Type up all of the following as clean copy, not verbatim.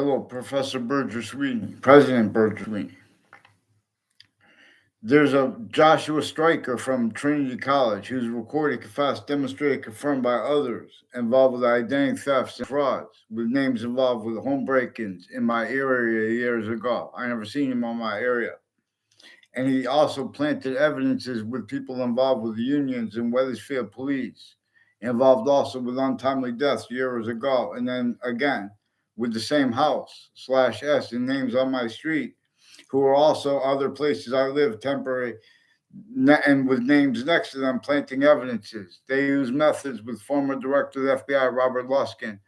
Hello, Professor Berger Sweeney, President Berger Sweeney. There's a Joshua Stryker from Trinity College who's recorded, confessed, demonstrated, confirmed by others involved with identity thefts and frauds, with names involved with home break-ins in my area years ago. I never seen him on my area. And he also planted evidences with people involved with unions and Wethersfield police, involved also with untimely deaths years ago, and then again with the same house slash S and names on my street, who are also other places I live temporary, and with names next to them planting evidences. They use methods with former director of the FBI, Robert Luskin,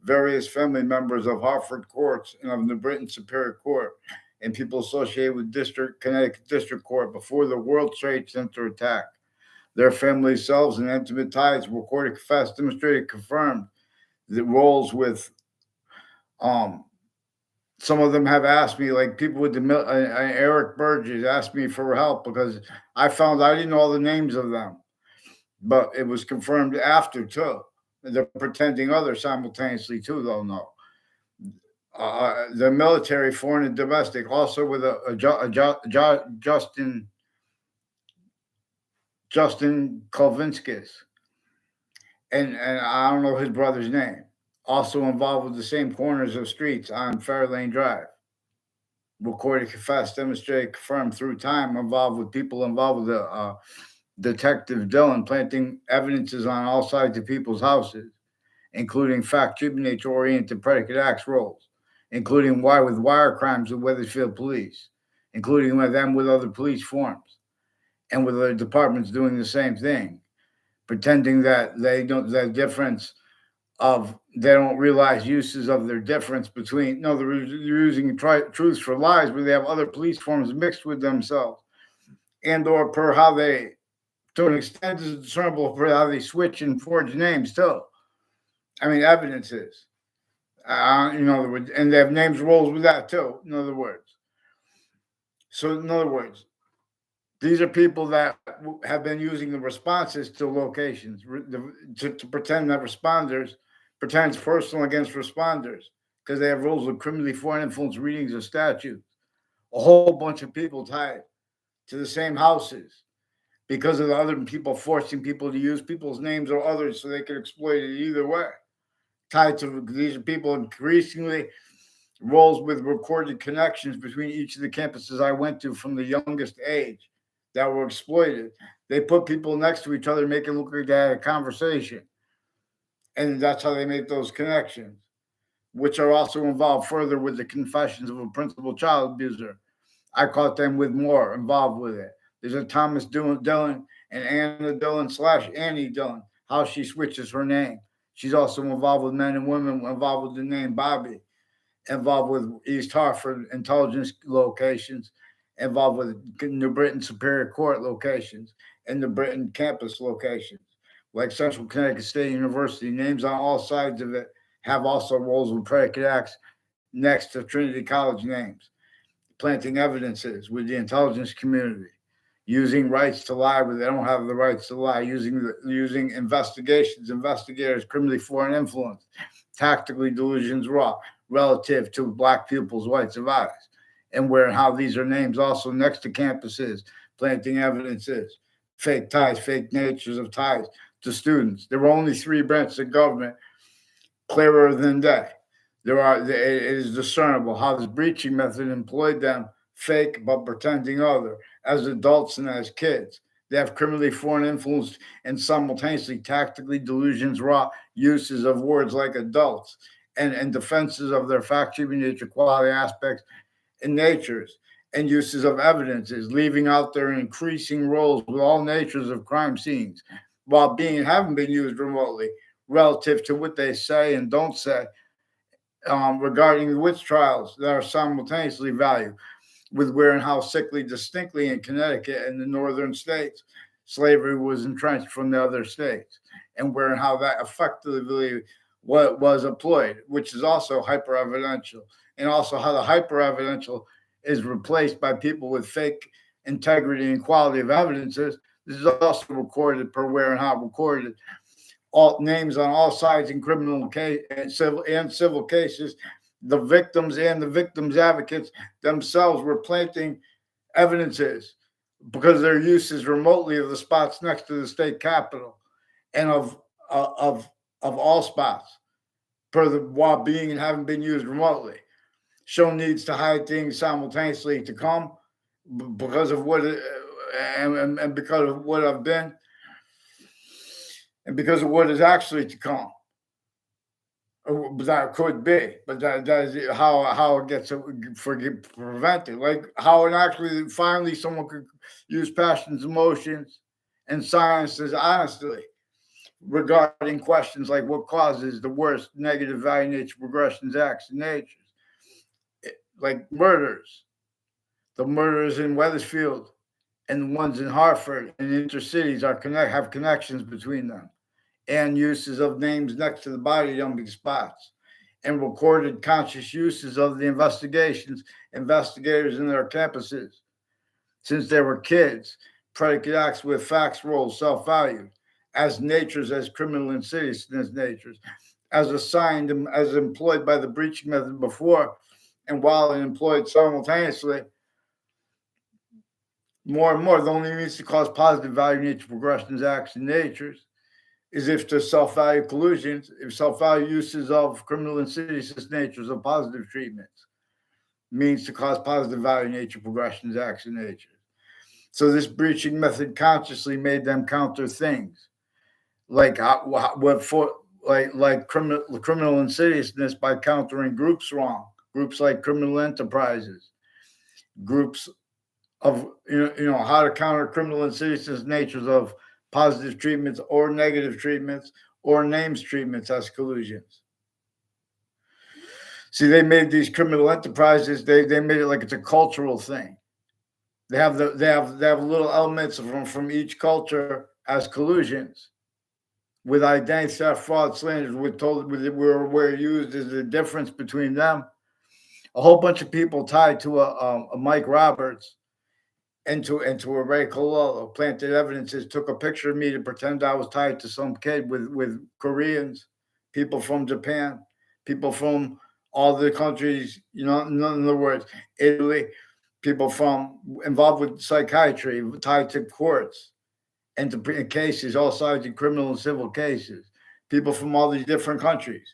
various family members of Hartford courts and of the Britain Superior Court, and people associated with Connecticut District Court before the World Trade Center attack. Their family selves and intimate ties recorded, confessed, demonstrated, confirmed the roles with um some of them have asked me, like people with the Eric Berger asked me for help because I found I didn't know all the names of them, but it was confirmed after too. They're pretending others simultaneously too, though. No, the military, foreign and domestic, also with Justin Kolvinskis, and I don't know his brother's name. Also involved with the same corners of streets on Fairlane Drive. Recorded, confessed, demonstrated, confirmed through time, involved with people involved with the Detective Dillon, planting evidences on all sides of people's houses, including fact, treatment, nature oriented predicate acts roles, including why with wire crimes with Wethersfield police, including with them with other police forms, and with other departments doing the same thing, pretending that they don't the difference of they don't realize uses of their difference between no they're using truths for lies where they have other police forms mixed with themselves and or per how they to an extent is discernible per how they switch and forge names too. I mean evidence is in other words, and they have names roles with that too, in other words. So in other words, these are people that have been using the responses to locations to pretend that responders pretends personal against responders because they have rules of criminally foreign influence readings of statutes. A whole bunch of people tied to the same houses because of the other people forcing people to use people's names or others so they can exploit it either way. Tied to these people increasingly roles with recorded connections between each of the campuses I went to from the youngest age that were exploited. They put people next to each other, make it look like they had a conversation. And that's how they make those connections, which are also involved further with the confessions of a principal child abuser. I caught them with more involved with it. There's a Thomas Dillon and Anna Dillon slash Annie Dillon, how she switches her name. She's also involved with men and women involved with the name Bobby, involved with East Hartford intelligence locations, involved with New Britain Superior Court locations, and the Britain campus locations, like Central Connecticut State University. Names on all sides of it have also roles with predicate acts next to Trinity College names, planting evidences with the intelligence community, using rights to lie where they don't have the rights to lie, using investigators, criminally foreign influence, tactically delusions raw relative to black pupils' rights of eyes, and where and how these are names also next to campuses, planting evidences, fake ties, fake natures of ties to students. There were only three branches of government clearer than day. It is discernible how this breaching method employed them fake but pretending other as adults and as kids. They have criminally foreign influence and simultaneously tactically delusions raw uses of words like adults and defenses of their fact treatment nature quality aspects and natures and uses of evidences, leaving out their increasing roles with all natures of crime scenes while haven't been used remotely relative to what they say and don't say regarding the witch trials that are simultaneously valued with where and how sickly distinctly in Connecticut and the northern states slavery was entrenched from the other states, and where and how that effectively was employed, which is also hyper evidential, and also how the hyper evidential is replaced by people with fake integrity and quality of evidences. This is also recorded per where and how recorded. All names on all sides in criminal case and civil cases the victims and the victims' advocates themselves were planting evidences because their uses remotely of the spots next to the state capitol and of all spots per the while being and having been used remotely. Show needs to hide things simultaneously to come because of what and because of what I've been and because of what is actually to come. That could be, but that is how it gets prevented. Like how it actually finally someone could use passions, emotions, and sciences honestly regarding questions like what causes the worst negative value nature progressions, acts, and natures, like murders, the murders in Wethersfield and the ones in Hartford and intercities have connections between them, and uses of names next to the body dumping spots, and recorded conscious uses of the investigators in their campuses since they were kids, predicate acts with facts roles self-value, as natures, as criminal insidiousness natures, as assigned, as employed by the breaching method before, and while employed simultaneously, more and more, the only means to cause positive value nature progressions, acts, and natures is if the self-value collusions, if self-value uses of criminal insidious natures of positive treatments means to cause positive value nature progressions, acts, and natures. So this breaching method consciously made them counter things like what for like criminal insidiousness by countering groups wrong, groups like criminal enterprises, groups of how to counter criminal insidiousness natures of positive treatments or negative treatments or names treatments as collusions. See, they made these criminal enterprises. They made it like it's a cultural thing. They have little elements from each culture as collusions with identity theft, fraud, slander. We're used as the difference between them. A whole bunch of people tied to a Mike Roberts and to a Ray Cololo planted evidences, took a picture of me to pretend I was tied to some kid with Koreans, people from Japan, people from all the countries, in other words, Italy, people from involved with psychiatry, tied to courts and to cases, all sides of criminal and civil cases, people from all these different countries,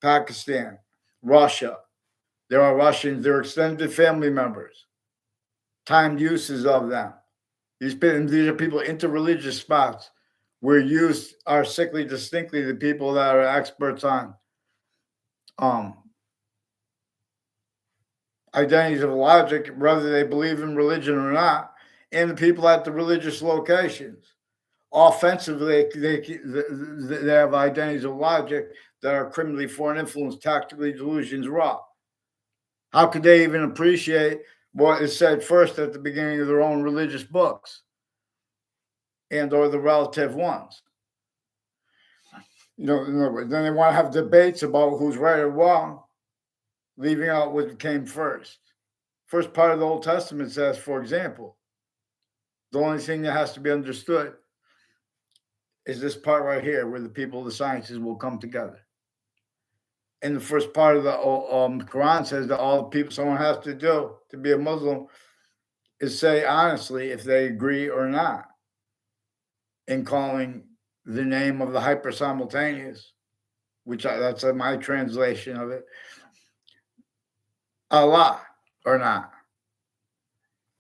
Pakistan, Russia. There are Russians, they're extended family members, timed uses of them. These are people interreligious spots where youth are sickly distinctly the people that are experts on um, identities of logic, whether they believe in religion or not, and the people at the religious locations. Offensively, they have identities of logic that are criminally foreign influence, tactically delusions raw. How could they even appreciate what is said first at the beginning of their own religious books and or the relative ones? In other words, then they want to have debates about who's right or wrong, leaving out what came first. First part of the Old Testament says, for example, the only thing that has to be understood is this part right here, where the people of the sciences will come together. And the first part of the Quran says that all the people someone has to do to be a Muslim is say honestly if they agree or not in calling the name of the hyper simultaneous, that's my translation of it, Allah or not.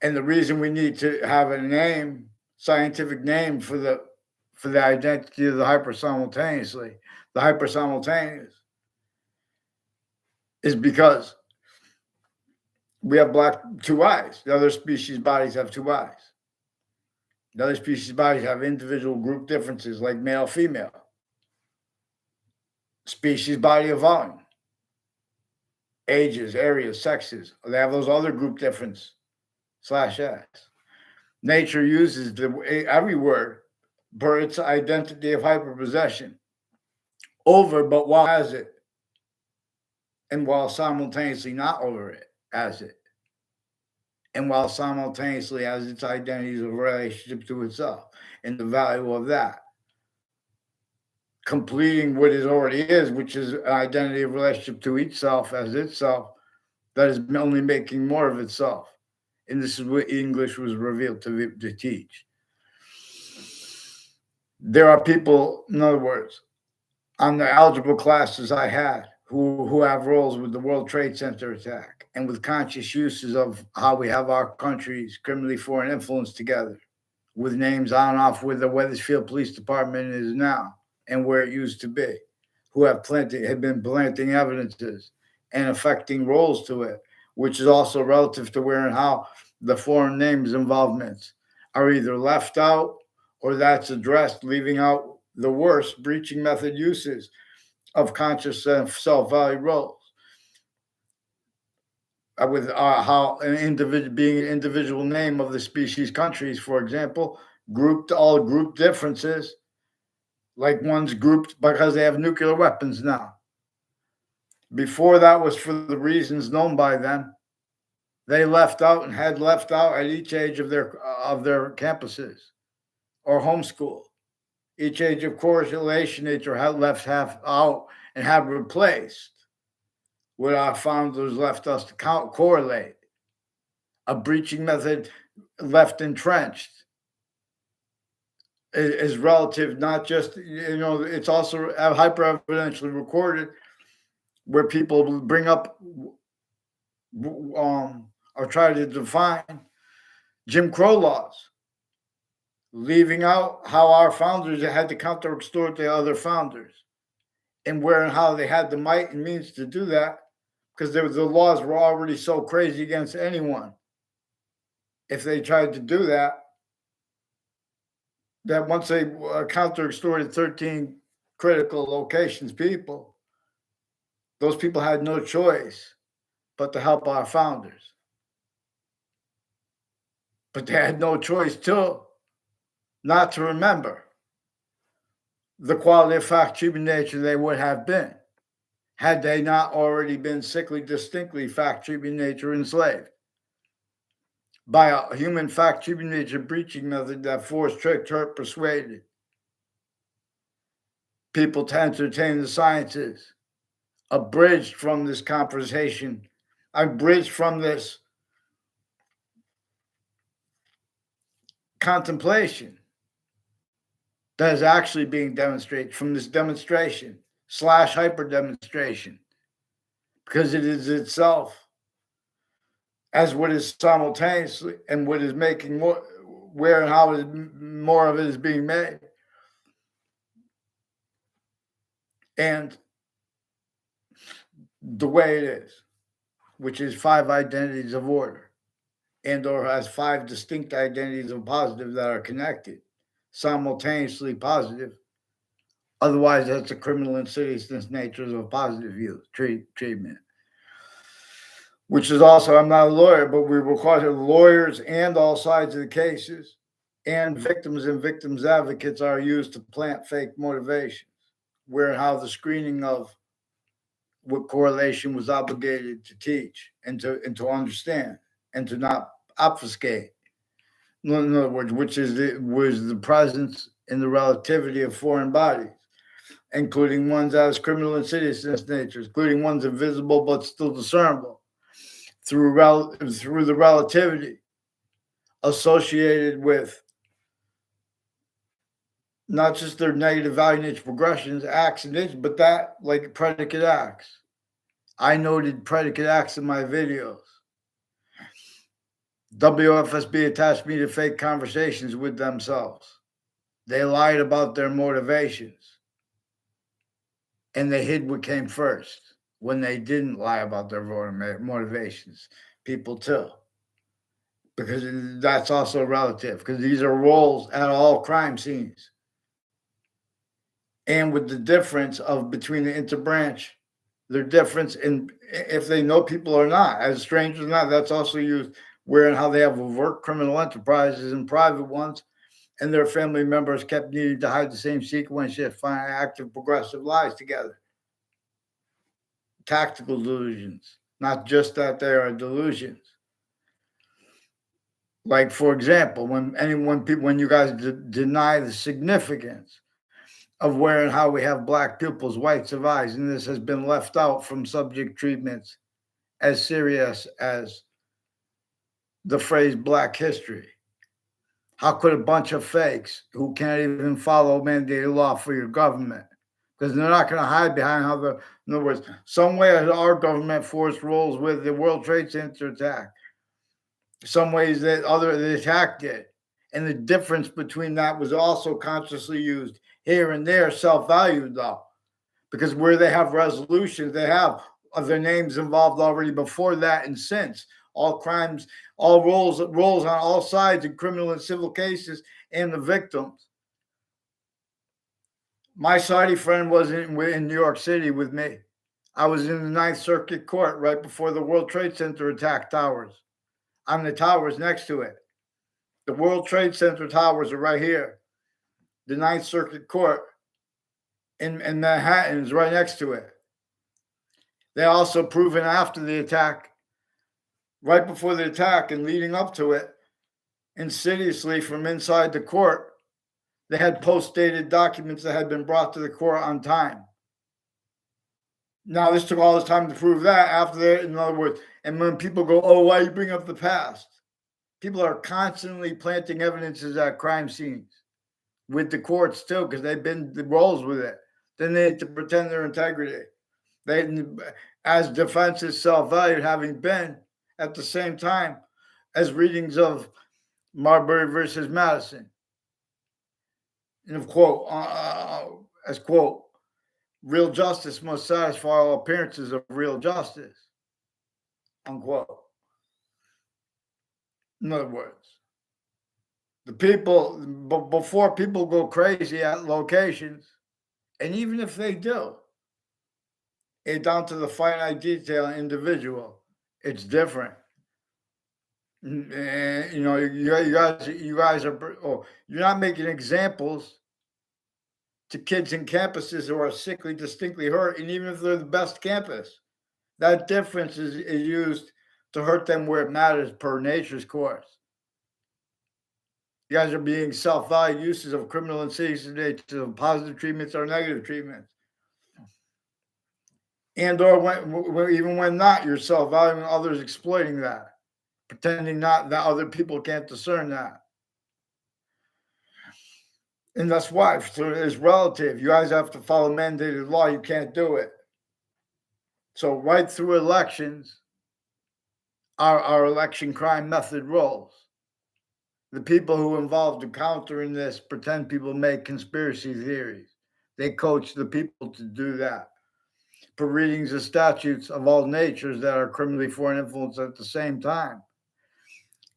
And the reason we need to have a name, scientific name for the identity of the hyper simultaneous, is because we have two eyes. The other species bodies have two eyes. The other species bodies have individual group differences like male, female. Species body of volume, ages, areas, sexes. They have those other group difference /s. Nature uses every word for its identity of hyperpossession over, but while as it, and while simultaneously not over it as it, and while simultaneously has its identities of relationship to itself and the value of that. completing what it already is, which is an identity of relationship to each self as itself, that is only making more of itself. And this is what English was revealed to teach. There are people, in other words, on the algebra classes I had who have roles with the World Trade Center attack and with conscious uses of how we have our countries criminally foreign influence together, with names on and off where the Wethersfield Police Department is now and where it used to be, who have been planting evidences and affecting roles to it, which is also relative to where and how the foreign names involvements are either left out or that's addressed, leaving out the worst breaching method uses of conscious self-value roles. With how an individual being an individual name of the species countries, for example, all group differences, like one's grouped because they have nuclear weapons now. Before that was for the reasons known by them. They left out and had left out at each age of their campuses or homeschool. Each age of correlation nature had left half out and have replaced what our founders left us to correlate. A breaching method left entrenched is relative, not just, it's also hyper evidentially recorded where people bring up or try to define Jim Crow laws, leaving out how our founders had to counter extort the other founders and where and how they had the might and means to do that, because the laws were already so crazy against anyone. If they tried to do that once they counter extorted 13 critical locations people, those people had no choice but to help our founders. But they had no choice too not to remember the quality of fact-treating nature they would have been had they not already been sickly, distinctly fact-treating nature enslaved by a human fact-treating nature breaching method that forced, tricked, hurt, persuaded people to entertain the sciences, abridged from this conversation, abridged from this contemplation that is actually being demonstrated from this demonstration / hyper demonstration, because it is itself as what is simultaneously and what is making more, where and how more of it is being made. And the way it is, which is 5 identities of order and or has 5 distinct identities of positive that are connected, simultaneously positive. Otherwise, that's a criminal insidiousness nature of a positive view treatment. Which is also, I'm not a lawyer, but we require lawyers and all sides of the cases and victims advocates are used to plant fake motivations, where and how the screening of what correlation was obligated to teach and to understand and to not obfuscate. In other words, which was the presence and the relativity of foreign bodies, including ones as criminal insidiousness nature, including ones invisible but still discernible through the relativity associated with not just their negative value nature progressions, acts and nature, but that like predicate acts. I noted predicate acts in my videos. WFSB attached me to fake conversations with themselves. They lied about their motivations. And they hid what came first when they didn't lie about their motivations. People too. Because that's also relative, because these are roles at all crime scenes. And with the difference of between the interbranch, their difference in if they know people or not, as strangers or not, that's also used where and how they have overt criminal enterprises and private ones, and their family members kept needing to hide the same sequence, yet find active progressive lies together. Tactical delusions, not just that they are delusions. Like, for example, when you guys deny the significance of where and how we have black pupils, whites of eyes, and this has been left out from subject treatments as serious as the phrase Black history. How could a bunch of fakes who can't even follow mandated law for your government, because they're not going to hide behind how the, in other words, some way our government force rolls with the World Trade Center attack, some ways that the attack did. And the difference between that was also consciously used here and there, self-valued though, because where they have resolutions, they have their names involved already before that and since. All crimes, all rolls on all sides in criminal and civil cases and the victims. My Saudi friend wasn't in New York City with me. I was in the Ninth Circuit Court right before the World Trade Center attack towers. I'm the towers next to it. The World Trade Center towers are right here. The Ninth Circuit Court in Manhattan is right next to it. They also proven after the attack, right before the attack and leading up to it, insidiously from inside the court, they had post-dated documents that had been brought to the court on time. Now, this took all this time to prove that after that, in other words, and when people go, oh, why you bring up the past? People are constantly planting evidences at crime scenes with the courts too, because they've been the roles with it. Then they need to pretend their integrity. They, as defense is self-valued, having been at the same time as readings of Marbury versus Madison. And of quote, as quote, real justice must satisfy all appearances of real justice, unquote. In other words, the people, before people go crazy at locations, and even if they do, it down to the finite detail individual, it's different. And, you know, you guys are, you're not making examples to kids in campuses who are sickly, distinctly hurt, and even if they're the best campus, that difference is used to hurt them where it matters per nature's course. You guys are being self-valued uses of criminal and citizen to positive treatments or negative treatments. And or even when not, you're self-valuing others exploiting that, pretending not that other people can't discern that. And that's why it's relative. You guys have to follow mandated law. You can't do it. So right through elections, our election crime method rolls. The people who involved in countering this pretend people make conspiracy theories. They coach the people to do that. For readings of statutes of all natures that are criminally foreign influence at the same time.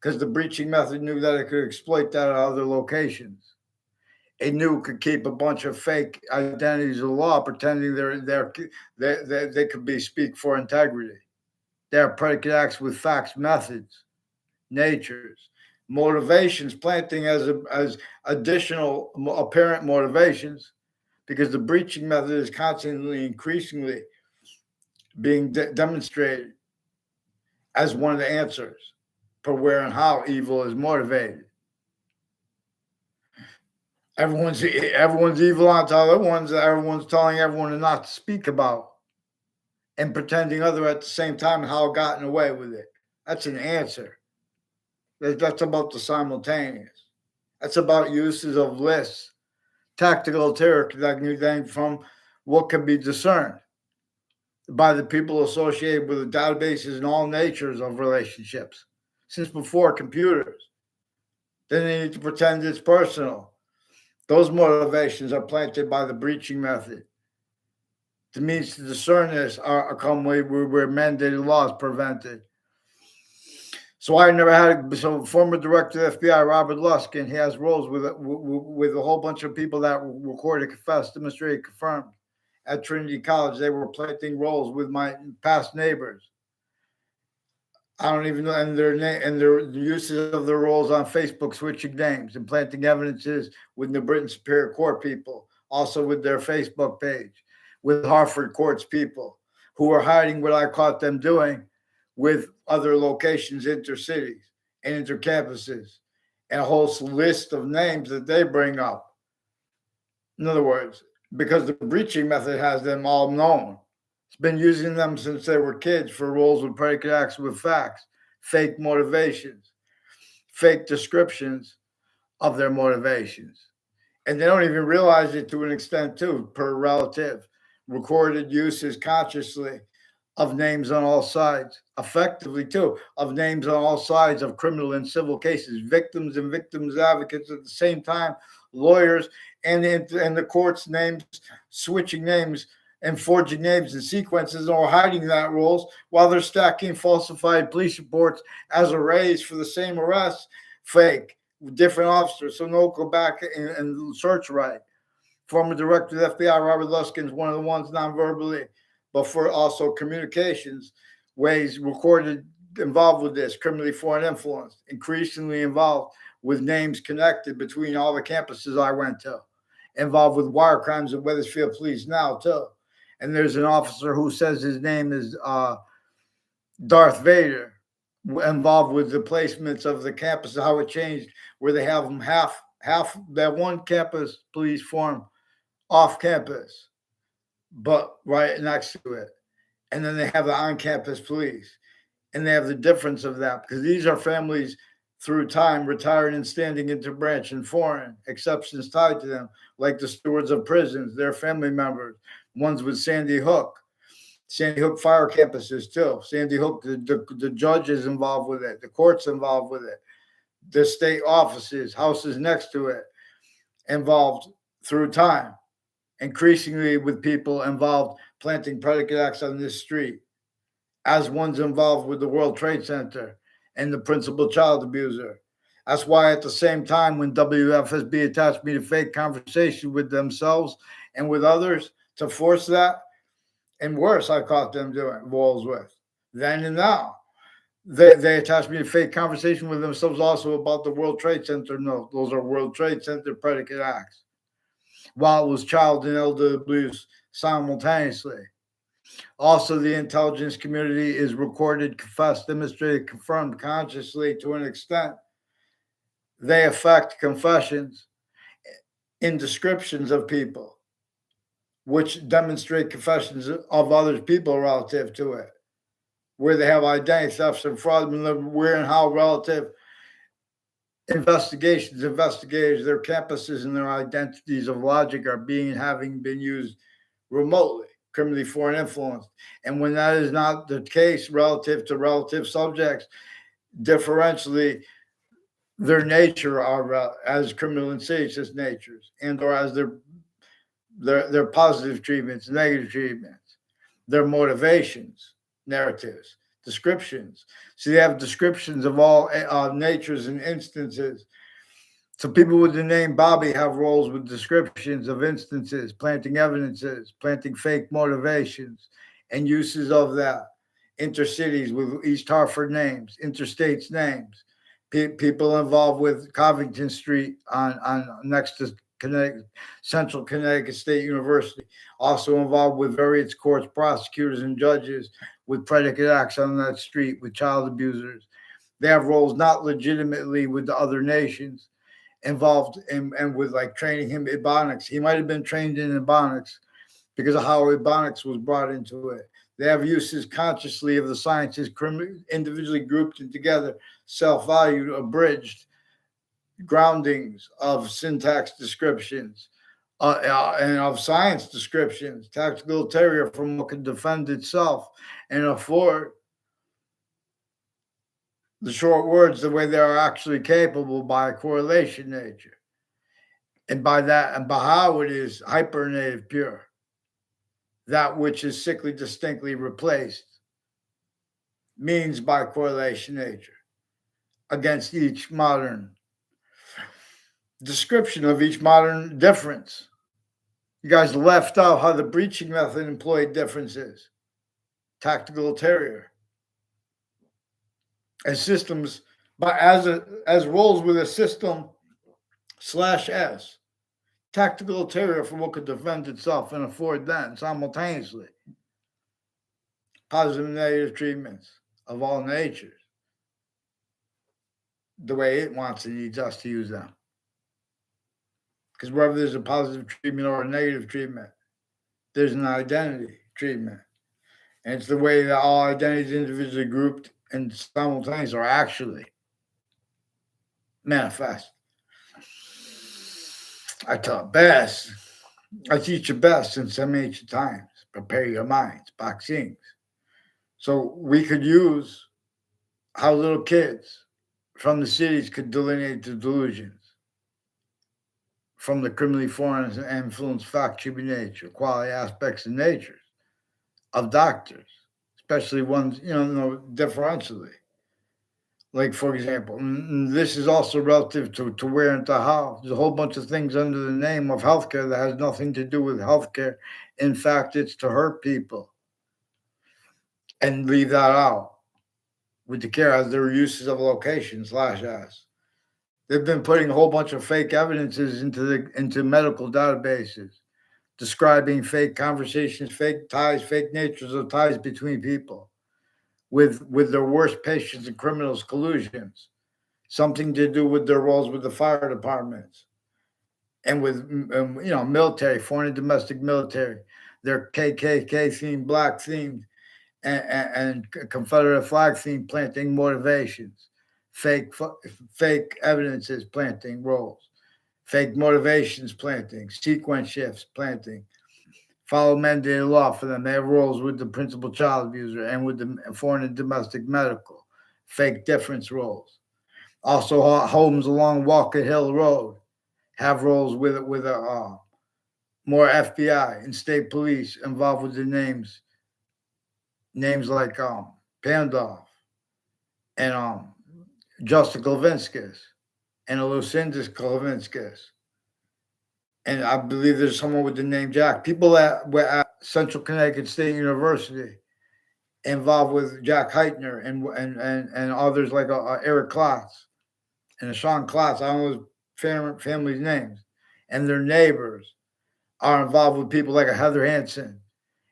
Because the breaching method knew that it could exploit that at other locations. It knew it could keep a bunch of fake identities of law pretending they could speak for integrity. They are predicate acts with facts, methods, natures, motivations, planting as additional apparent motivations, because the breaching method is constantly, increasingly being demonstrated as one of the answers for where and how evil is motivated. Everyone's evil on to other ones that everyone's telling everyone not to speak about and pretending other at the same time how it gotten away with it. That's an answer. That's about the simultaneous. That's about uses of lists, tactical terror that from what can be discerned by the people associated with the databases and all natures of relationships since before computers. Then they need to pretend it's personal. Those motivations are planted by the breaching method. The means to discern this are come where mandated law is prevented. So I never had. So former director of the FBI, Robert Luskin, he has roles with a whole bunch of people that recorded, confessed, demonstrated, confirmed at Trinity College. They were planting roles with my past neighbors. I don't even know, and their uses of their roles on Facebook, switching names and planting evidences with New Britain Superior Court people, also with their Facebook page, with Hartford Courts people who are hiding what I caught them doing with other locations, intercities and intercampuses, and a whole list of names that they bring up. In other words, because the breaching method has them all known. It's been using them since they were kids for roles with predicate acts with facts, fake motivations, fake descriptions of their motivations. And they don't even realize it to an extent, too, per relative. Recorded uses consciously of names on all sides, effectively, too, of names on all sides of criminal and civil cases, victims and victims advocates at the same time, lawyers and the courts names, switching names and forging names and sequences or hiding that roles while they're stacking falsified police reports as arrays for the same arrests, fake, different officers. So no go back and search right. Former director of the F.B.I. Robert Luskin is one of the ones non-verbally, but for also communications ways recorded involved with this, criminally foreign influence, increasingly involved with names connected between all the campuses I went to, involved with wire crimes at Wethersfield Police now too. And there's an officer who says his name is Darth Vader, involved with the placements of the campus, how it changed, where they have them half that one campus police form off campus, but right next to it. And then they have the on campus police. And they have the difference of that because these are families through time retired and standing interbranch and foreign, exceptions tied to them, like the stewards of prisons, their family members, ones with Sandy Hook fire campuses too. Sandy Hook, the judge is involved with it, the court's involved with it, the state offices, houses next to it, involved through time, increasingly with people involved planting predicate acts on this street, as ones involved with the World Trade Center and the principal child abuser. That's why at the same time, when WFSB attached me to fake conversation with themselves and with others to force that, and worse, I caught them doing walls with. Then and now, they attached me to fake conversation with themselves also about the World Trade Center. No, those are World Trade Center predicate acts. While it was child and elder abuse simultaneously. Also, the intelligence community is recorded, confessed, demonstrated, confirmed consciously to an extent. They affect confessions in descriptions of people, which demonstrate confessions of other people relative to it, where they have identity thefts and fraud, where and how relative investigators, their campuses and their identities of logic are having been used remotely, criminally foreign influence. And when that is not the case relative to relative subjects, differentially, their nature are as criminal and seditious natures, and or as their positive treatments, negative treatments, their motivations, narratives, descriptions. So they have descriptions of all natures and instances. So people with the name Bobby have roles with descriptions of instances, planting evidences, planting fake motivations, and uses of that. Intercities with East Hartford names, interstates names, people involved with Covington Street on next to Central Connecticut State University, also involved with various courts, prosecutors, and judges with predicate acts on that street with child abusers. They have roles not legitimately with the other nations, involved in and with like training him Ebonics. He might have been trained in Ebonics because of how Ebonics was brought into it. They have uses consciously of the sciences, individually grouped and together, self-valued, abridged, groundings of syntax descriptions and of science descriptions, tactical ulterior from what can defend itself and afford the short words the way they are actually capable by a correlation nature. And by that, and by how it is hypernative pure, that which is sickly distinctly replaced, means by correlation nature against each modern description of each modern difference. You guys left out how the breaching method employed differences, tactical ulterior, as systems, but as roles with a system /S, tactical ulterior for what could defend itself and afford that simultaneously. Positive and negative treatments of all natures, the way it wants and needs us to use them. Because wherever there's a positive treatment or a negative treatment, there's an identity treatment. And it's the way that all identities individually grouped and simultaneous are actually manifest. I taught best. I teach you best in some ancient times. Prepare your minds, boxings. So we could use how little kids from the cities could delineate the delusions from the criminally foreign and influenced fact, human nature, quality aspects of nature of doctors, especially ones, differentially. Like, for example, this is also relative to where and to how. There's a whole bunch of things under the name of healthcare that has nothing to do with healthcare. In fact, it's to hurt people and leave that out with the care as their uses of location slash as. They've been putting a whole bunch of fake evidences into medical databases, describing fake conversations, fake ties, fake natures of ties between people, with their worst patients and criminals collusions, something to do with their roles with the fire departments and with military, foreign and domestic military, their KKK themed, black themed, and Confederate flag themed planting motivations, fake evidences planting roles, fake motivations planting, sequence shifts planting, follow mandated law for them. They have roles with the principal child abuser and with the foreign and domestic medical, fake difference roles. Also, homes along Walker Hill Road have roles with more FBI and state police involved with the names like Pandolf and Justin Klavinskis and Lucinda Klavinskis. And I believe there's someone with the name Jack. People that were at Central Connecticut State University involved with Jack Heitner and others like Eric Klotz and Sean Klotz. I don't know his family's names. And their neighbors are involved with people like a Heather Hansen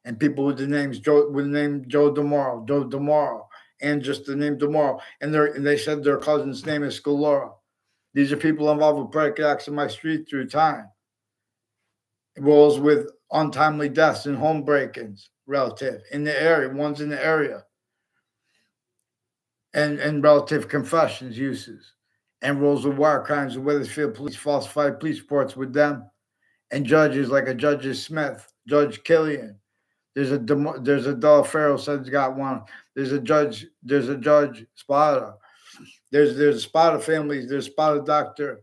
and people with the names Joe DeMorrow, and just the name DeMorrow. And they said their cousin's name is Scalora. These are people involved with predicate acts in my street through time. Roles with untimely deaths and home break-ins relative in the area, ones in the area, and relative confessions uses, and roles with wire crimes with Wethersfield police, falsified police reports with them, and judges like a Judge Smith, Judge Killian. There's a Delaferro said he's got one. There's a Judge Spada. There's a Spada families. There's a Spada doctor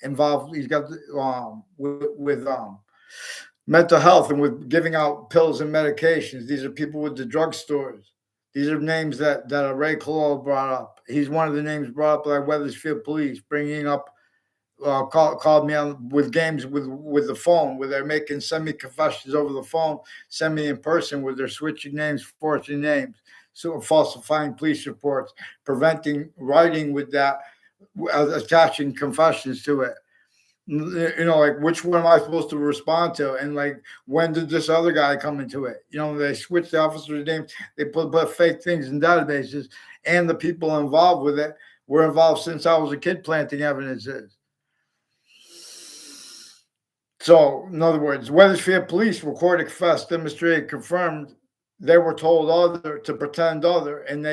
involved. He's got with mental health and with giving out pills and medications. These are people with the drugstores. These are names that Ray Cololo brought up. He's one of the names brought up by Wethersfield police, bringing up, called me on with games with the phone, where they're making semi-confessions over the phone, semi in person, where they're switching names, forging names, so falsifying police reports, preventing writing with that, attaching confessions to it. Like, which one am I supposed to respond to? And like, when did this other guy come into it? They switched the officer's names. They put fake things in databases, and the people involved with it were involved since I was a kid planting evidences. So, in other words, Wethersfield police recorded, confessed, demonstrated, confirmed. They were told other to pretend other, and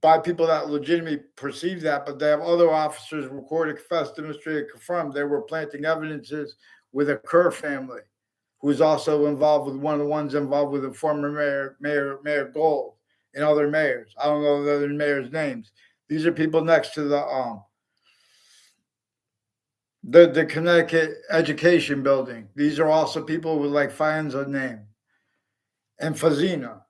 by people that legitimately perceive that, but they have other officers recorded, confessed, demonstrated, confirmed. They were planting evidences with a Kerr family, who's also involved with one of the ones involved with the former Mayor Gold and other mayors. I don't know the other mayors' names. These are people next to the Connecticut Education Building. These are also people with like Faenza name and Fazina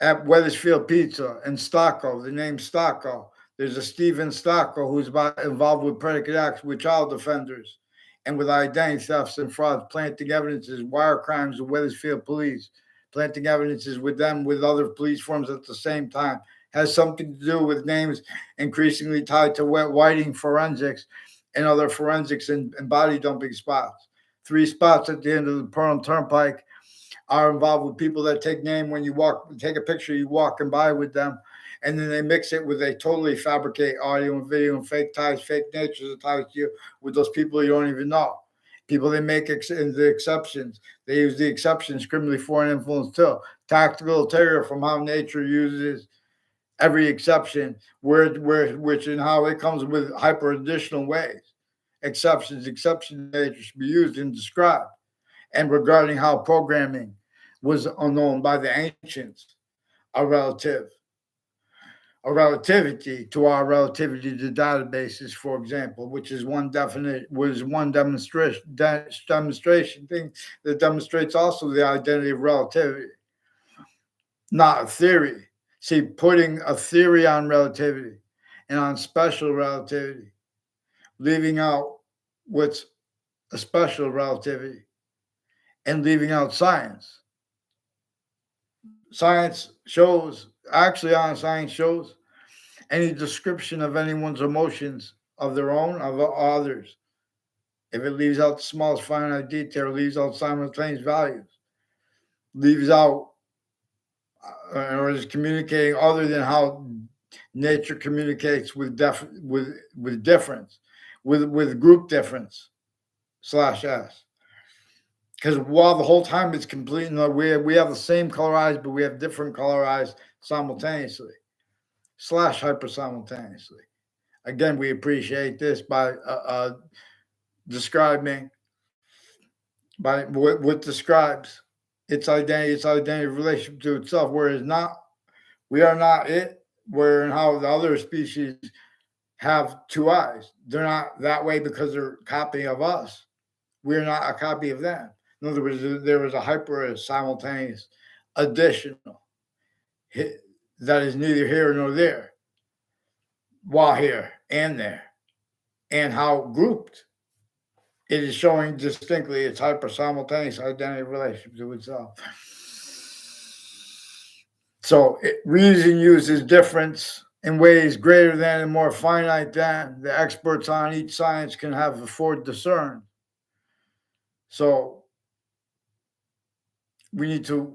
at Wethersfield Pizza and Stocco, the name Stocco. There's a Stephen Stocco who's involved with predicate acts with child offenders and with identity thefts and frauds, planting evidences, wire crimes with Wethersfield police, planting evidences with them with other police forms at the same time. Has something to do with names increasingly tied to whiting forensics and other forensics and body dumping spots. 3 spots at the end of the Pearl Turnpike are involved with people that take name when you take a picture, you walking by with them, and then they mix it with, they totally fabricate audio and video and fake ties, fake natures of ties to you with those people you don't even know. People, they make the exceptions. They use the exceptions, criminally foreign influence too. Tactical terror from how nature uses every exception, which and how it comes with hyper additional ways. Exception nature should be used and described. And regarding how programming was unknown by the ancients, a relativity to our relativity to databases, for example, which is one demonstration thing that demonstrates also the identity of relativity, not a theory. See, putting a theory on relativity and on special relativity, leaving out what's a special relativity, and leaving out science. Science shows any description of anyone's emotions, of their own, of others. If it leaves out the smallest finite detail, leaves out simultaneous values, leaves out or is communicating other than how nature communicates with difference, with group difference /S. Because while the whole time it's complete, we have the same color eyes, but we have different color eyes simultaneously / hyper simultaneously. Again, we appreciate this by describing by what describes its identity relationship to itself, whereas we are not it. Where and how the other species have two eyes. They're not that way because they're a copy of us. We're not a copy of them. In other words, there was a hyper simultaneous additional that is neither here nor there, while here and there, and how grouped it is showing distinctly its hyper simultaneous identity relationship to itself. So reason uses difference in ways greater than and more finite than the experts on each science can have afford discern. So we need to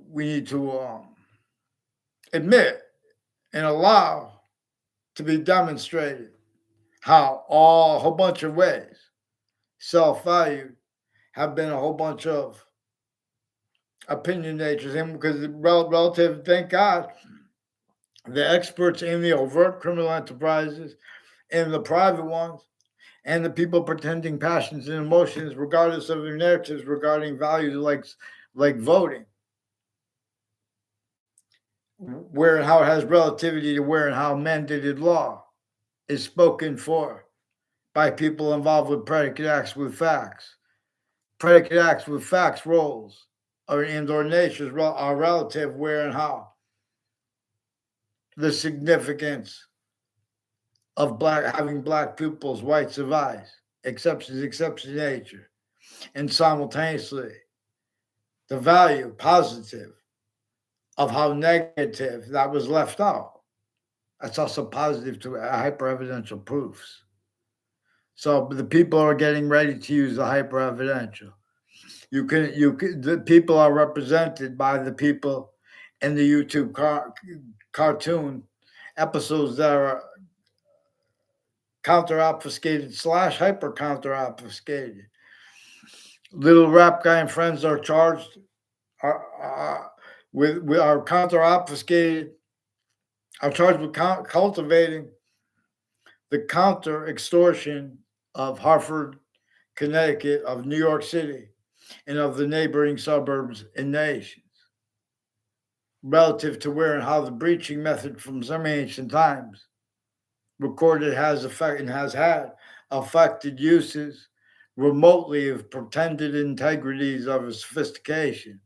admit and allow to be demonstrated how a whole bunch of ways self-value have been a whole bunch of opinion natures, and because relative, thank God, the experts in the overt criminal enterprises and the private ones, and the people pretending passions and emotions, regardless of their narratives regarding values like voting, where and how it has relativity to where and how mandated law is spoken for by people involved with predicate acts with facts. Predicate acts with facts roles or natures are relative where and how the significance of having black pupils, whites of eyes, exception nature, and simultaneously the value positive of how negative that was left out. That's also positive to hyper-evidential proofs. So the people are getting ready to use the hyper-evidential. The people are represented by the people in the YouTube cartoon episodes that are counter-obfuscated / hyper counter-obfuscated. Little Rap Guy and friends are charged with our counter-obfuscated, are charged with cultivating the counter-extortion of Hartford, Connecticut, of New York City, and of the neighboring suburbs and nations, relative to where and how the breaching method from some ancient times recorded has had affected uses remotely of pretended integrities of sophistication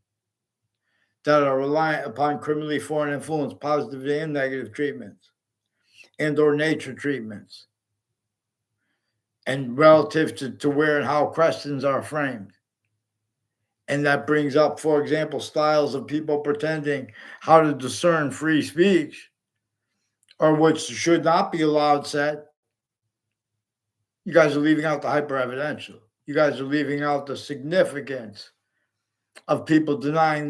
that are reliant upon criminally foreign influence, positive and negative treatments, and or nature treatments, and relative to where and how questions are framed. And that brings up, for example, styles of people pretending how to discern free speech or which should not be allowed said. You guys are leaving out the hyper-evidential. You guys are leaving out the significance of people denying,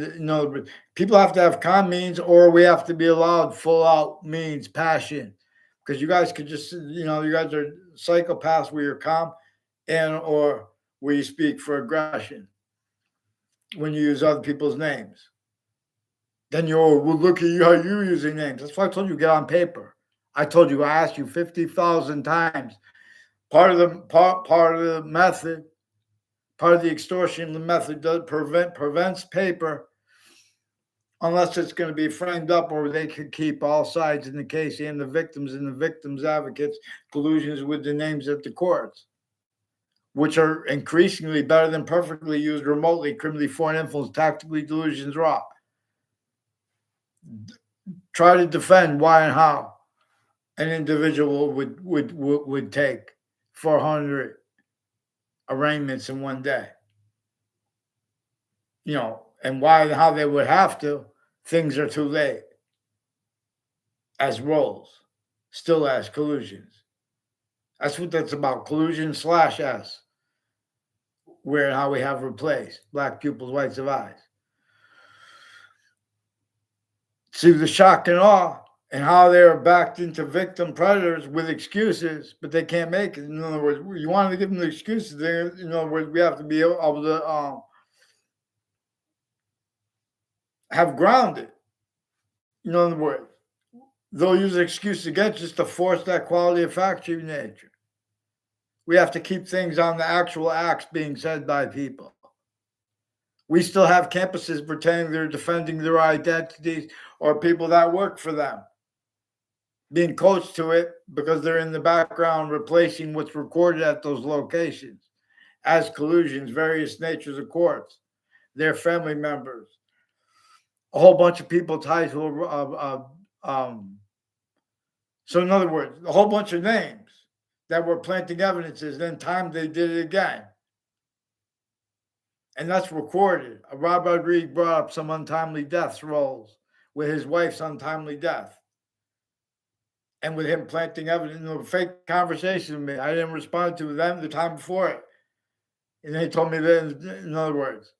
people have to have calm means, or we have to be allowed full out means, passion. Because you guys could just, you guys are psychopaths where you're calm and or where you speak for aggression, when you use other people's names. Then you're, well, look at you, how you're using names. That's why I told you get on paper. I told you, I asked you 50,000 times. Part of the method, part of the extortion method prevents paper, unless it's going to be framed up, or they could keep all sides in the case and the victims advocates collusions with the names at the courts, which are increasingly better than perfectly used remotely, criminally foreign influence, tactically delusions raw. Try to defend why and how an individual would take 400 arraignments in one day. And why and how they would have to. Things are too late. As roles, still as collusions. That's what that's about. Collusion/S. Where and how we have replaced black pupils, whites of eyes. See the shock and awe and how they are backed into victim predators with excuses, but they can't make it. In other words, you want to give them the excuses. In other words, we have to be able to have grounded. In other words, they'll use an excuse against us to force that quality of fact-cheating nature. We have to keep things on the actual acts being said by people. We still have campuses pretending they're defending their identities, or people that work for them being coached to it because they're in the background replacing what's recorded at those locations as collusions, various natures of courts, their family members, a whole bunch of people tied to so in other words, a whole bunch of names that were planting evidences, then time they did it again. And that's recorded. Rob Rodriguez brought up some untimely deaths rolls with his wife's untimely death. And with him planting evidence, fake conversation with me. I didn't respond to them the time before it. And they told me that, in other words,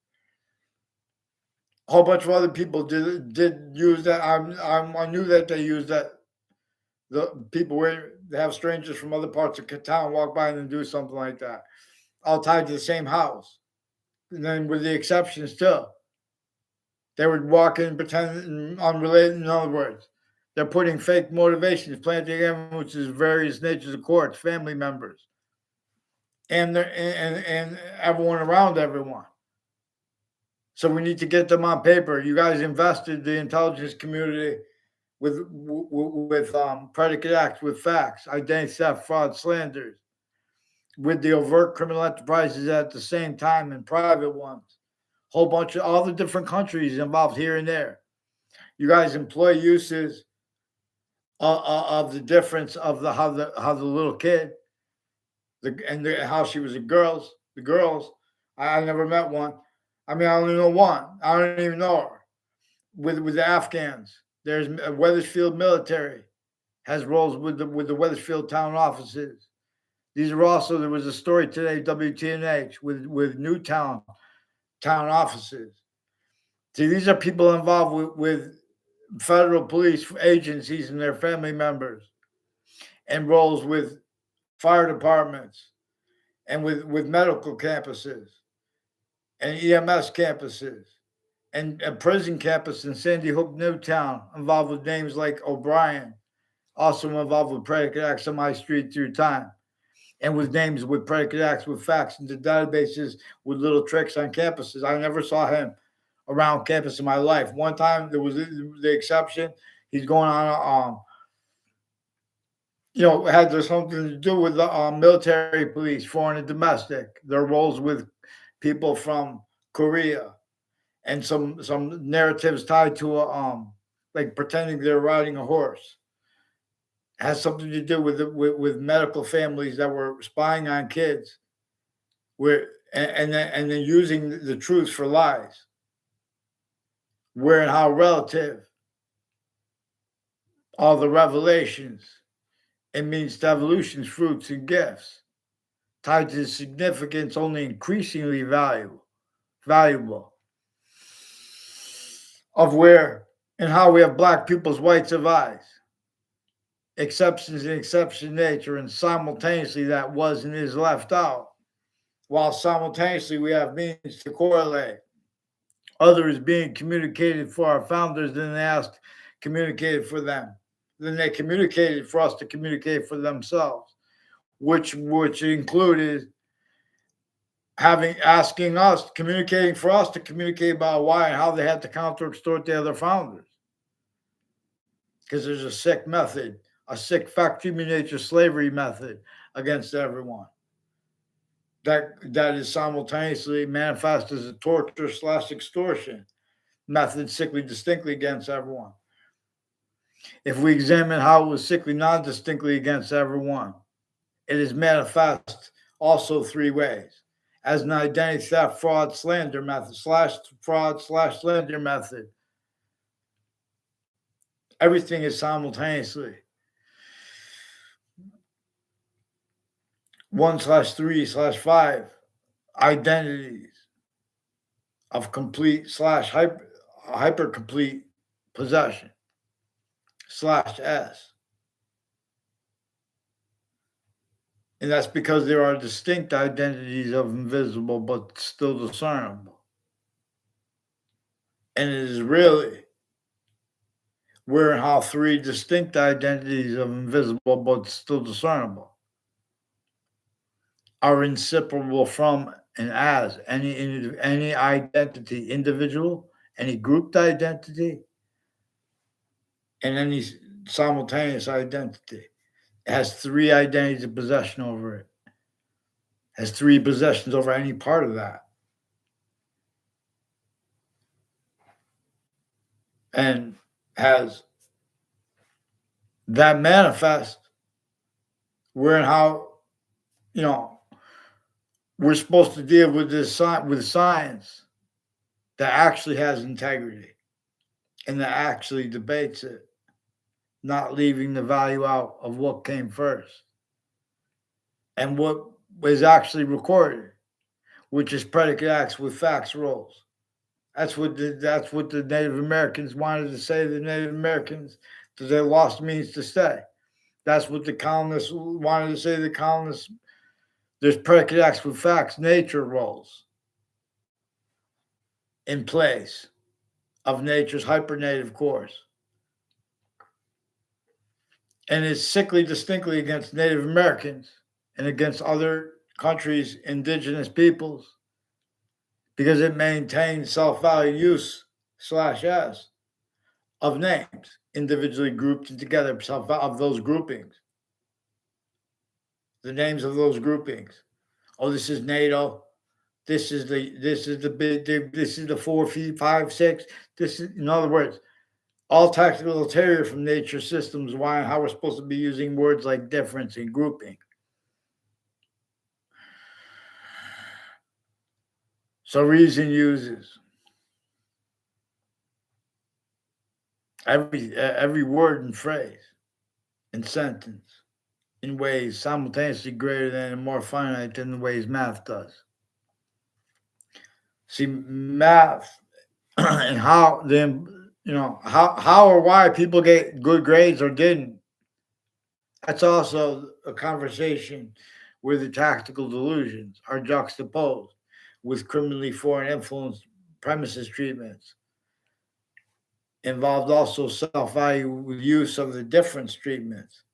a whole bunch of other people did use that. I knew that they used that. The people where they have strangers from other parts of town walk by and do something like that, all tied to the same house. And then with the exceptions too, they would walk in, pretend unrelated. In other words, they're putting fake motivations, planting influences, various natures of courts, family members, and everyone around everyone. So we need to get them on paper. You guys invested the intelligence community with predicate acts, with facts, identity theft, fraud, slanders, with the overt criminal enterprises at the same time and private ones. Whole bunch of all the different countries involved here and there. You guys employ uses of the difference of how the little kid, how she was the girls. I never met one. I mean, I only know one. I don't even know her. With the Afghans, there's Wethersfield military has roles with the Wethersfield town offices. These are also, there was a story today, WTNH, with Newtown town offices. See, these are people involved with federal police agencies and their family members, and roles with fire departments, and with medical campuses, and EMS campuses, and a prison campus in Sandy Hook, Newtown, involved with names like O'Brien, also involved with predicate acts on my street through time, and with names with predicate acts with facts into databases with little tricks on campuses. I never saw him around campus in my life. One time there was the exception. He's going on, had there something to do with the military police, foreign and domestic. Their roles with people from Korea, and some narratives tied to like pretending they're riding a horse. Has something to do with medical families that were spying on kids, and then using the truth for lies. Where and how relative all the revelations, it means to evolution's fruits and gifts, tied to significance only increasingly valuable, of where and how we have black pupils, whites of eyes, exceptions and exception nature, and simultaneously that was and is left out. while simultaneously we have means to correlate. Other is being communicated for our founders, then they asked communicated for them. Then they communicated for us to communicate for themselves, which included asking us, communicating for us to communicate about why and how they had to counter extort the other founders. Because there's a sick method, a sick factory nature slavery method against everyone. That is simultaneously manifest as a torture / extortion method, sickly distinctly against everyone. If we examine how it was sickly non-distinctly against everyone, it is manifest also three ways: as an identity theft, fraud, slander method, /fraud / slander method. Everything is simultaneously 1/3/5 identities of complete / hyper complete possession /S. And that's because there are distinct identities of invisible but still discernible. And it is really where and how three distinct identities of invisible but still discernible are inseparable from and as any identity, individual, any grouped identity, and any simultaneous identity. It has three identities of possession over it. Has three possessions over any part of that. And has that manifest where and how, we're supposed to deal with this with science that actually has integrity and that actually debates it, not leaving the value out of what came first and what was actually recorded, which is predicate acts with facts rules. That's what the Native Americans wanted to say to the Native Americans, that they lost means to stay. That's what the colonists wanted to say to the colonists. There's predicate acts with facts, nature roles in place of nature's hypernative course. And it's sickly distinctly against Native Americans and against other countries' indigenous peoples because it maintains self-value use /S of names individually grouped and together of those groupings. The names of those groupings. Oh, this is NATO. This is the 4 feet 5 6. This is, in other words, all tactical ulterior from nature systems. Why and how we're supposed to be using words like difference and grouping. So reason uses every word and phrase and sentence in ways simultaneously greater than and more finite than the ways math does. See, math and how then, how or why people get good grades or didn't. That's also a conversation where the tactical delusions are juxtaposed with criminally foreign influence premises treatments. Involved also self-value use of the difference treatments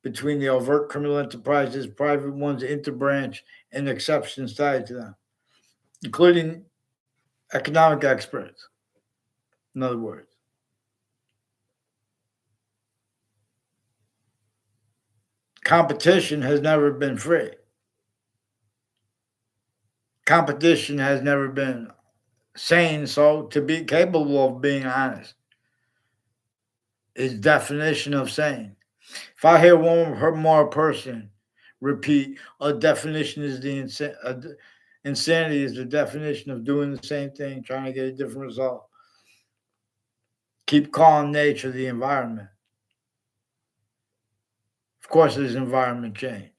between the overt criminal enterprises, private ones, interbranch, and exceptions tied to them, including economic experts. In other words, competition has never been free. Competition has never been sane, so to be capable of being honest is definition of sane. If I hear one more person repeat, a definition is insanity is the definition of doing the same thing, trying to get a different result. Keep calm nature the environment. Of course, there's environment change.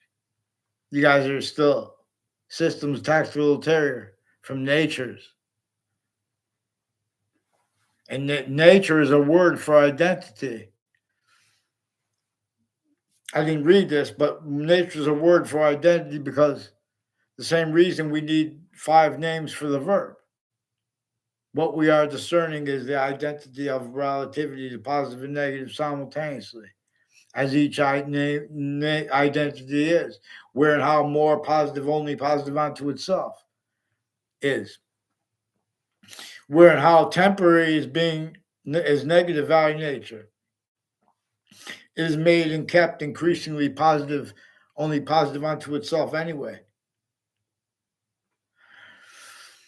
You guys are still systems tactical ulterior from nature's. And nature is a word for identity. I didn't read this, but nature is a word for identity because the The same reason we need 5 names for the verb. What we are discerning is the identity of relativity to positive and negative simultaneously, as each identity is, where and how more positive, only positive unto itself is, where and how temporary is negative value nature, is made and kept increasingly positive, only positive unto itself anyway.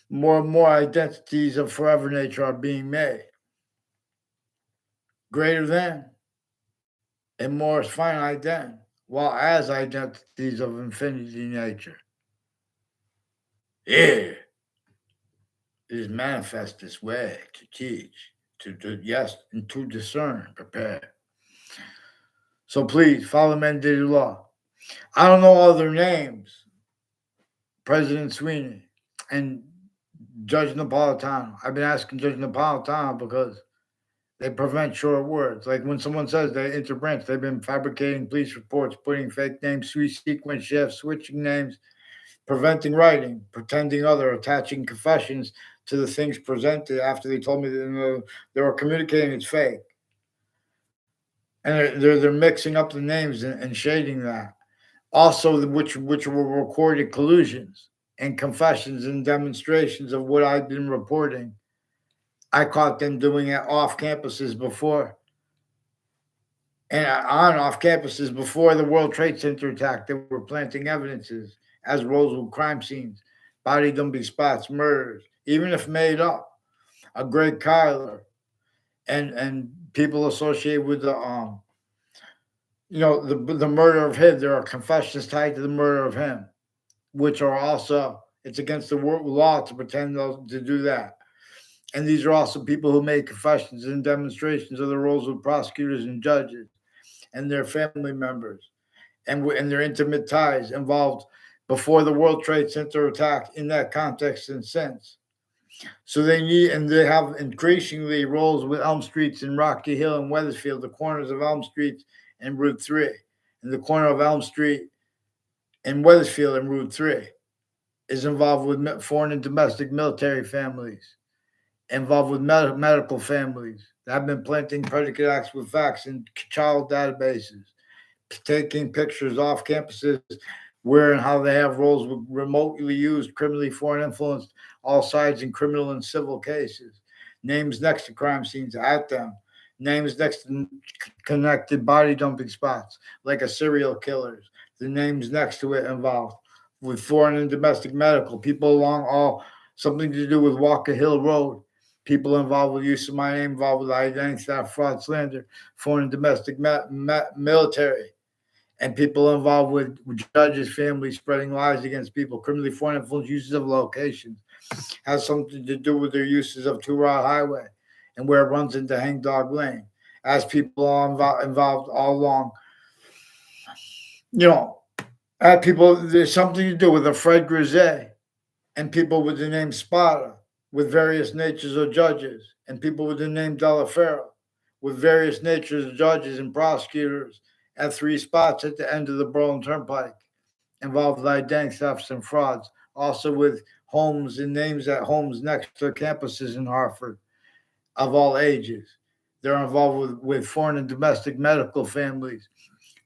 More and more identities of forever nature are being made, greater than and more finite than, while as identities of infinity nature. Yeah, it is manifest this way to teach, yes, and to discern, prepare. So please follow mandated law. I don't know all their names. President Sweeney and Judge Napolitano. I've been asking Judge Napolitano because they prevent short words. Like when someone says they interbranch, they've been fabricating police reports, putting fake names, sequence shifts, switching names, preventing writing, pretending other, attaching confessions to the things presented after they told me that they were communicating it's fake. And they're mixing up the names and shading that. Also, which were recorded collusions and confessions and demonstrations of what I've been reporting. I caught them doing it off campuses before. And on off campuses before the World Trade Center attack, they were planting evidences as Rosewood crime scenes, body dumping spots, murders, even if made up. A Greg Kyler and people associated with the the murder of him. There are confessions tied to the murder of him, which are also, it's against the law to pretend to do that. And these are also people who made confessions and demonstrations of the roles of prosecutors and judges and their family members and their intimate ties involved before the World Trade Center attack in that context and since. So they have increasingly roles with Elm Streets in Rocky Hill and Wethersfield, the corners of Elm Street and Route 3, and the corner of Elm Street and Wethersfield and Route 3 is involved with foreign and domestic military families, involved with medical families that have been planting predicate acts with facts in child databases, taking pictures off campuses where and how they have roles with remotely used, criminally foreign influenced all sides in criminal and civil cases, names next to crime scenes at them, names next to connected body dumping spots like a serial killer's, the names next to it involved with foreign and domestic medical, people along all something to do with Walker Hill Road, people involved with use of my name, involved with identity theft, fraud, slander, foreign and domestic military, and people involved with judges' families spreading lies against people, criminally foreign influence uses of locations, has something to do with their uses of Two Rod Highway and where it runs into Hangdog Lane, as people are involved all along. People, there's something to do with a Fred Grisey and people with the name Spada, with various natures of judges, and people with the name Delaferro, with various natures of judges and prosecutors at 3 spots at the end of the Berlin Turnpike, involved with identity thefts and frauds, also with homes and names at homes next to campuses in Hartford of all ages. They're involved with foreign and domestic medical families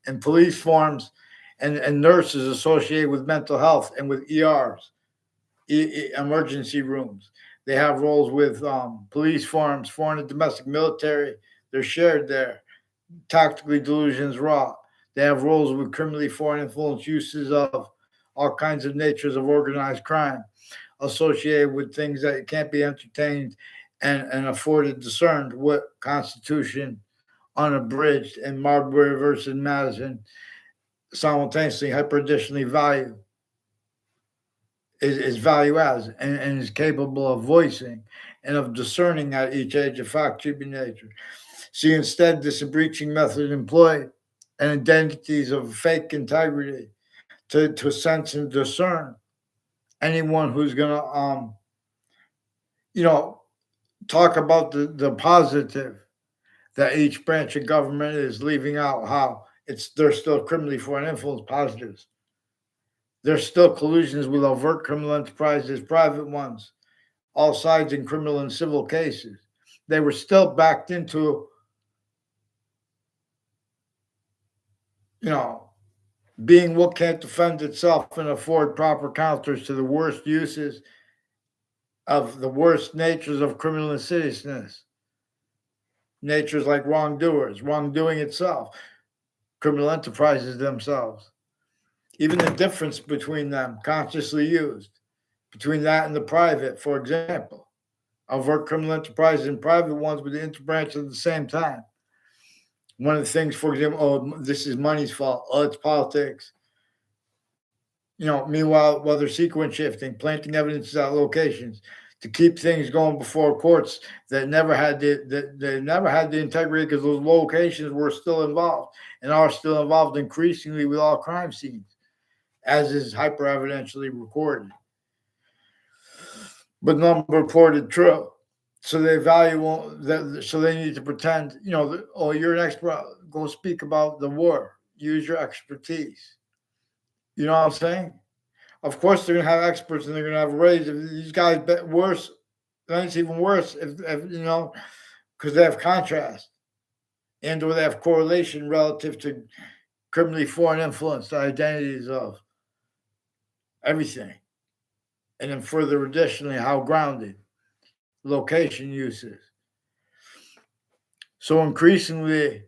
and police forms and nurses associated with mental health and with ERs, emergency rooms. They have roles with police forms, foreign and domestic military. They're shared there. Tactically delusions raw. They have roles with criminally foreign influence uses of all kinds of natures of organized crime associated with things that can't be entertained and afforded discerned what Constitution unabridged and Marbury versus Madison simultaneously hyper-additionally value is value as and is capable of voicing and of discerning at each age of fact should be nature. See, instead, this breaching method employed and identities of fake integrity to sense and discern anyone who's gonna talk about the positive that each branch of government is leaving out, how they're still criminally foreign influence positives. There's still collusions with overt criminal enterprises, private ones, all sides in criminal and civil cases. They were still backed into, you know, being what can't defend itself and afford proper counters to the worst uses of the worst natures of criminal insidiousness. Natures like wrongdoers, wrongdoing itself, criminal enterprises themselves. Even the difference between them, consciously used, between that and the private, for example. Overt criminal enterprises and private ones with the interbranch at the same time. One of the things, for example, oh, this is money's fault. Oh, it's politics. Meanwhile, while they're sequence shifting, planting evidence at locations to keep things going before courts that never had the integrity because those locations were still involved and are still involved increasingly with all crime scenes, as is hyper evidentially recorded, but none reported true. So they value that. So they need to pretend, oh, you're an expert. Go speak about the war. Use your expertise. You know what I'm saying? Of course, they're gonna have experts and they're gonna have raised. If these guys bet worse, then it's even worse. If because they have contrast and or they have correlation relative to criminally foreign influence, the identities of everything, and then further additionally, how grounded location uses. So increasingly,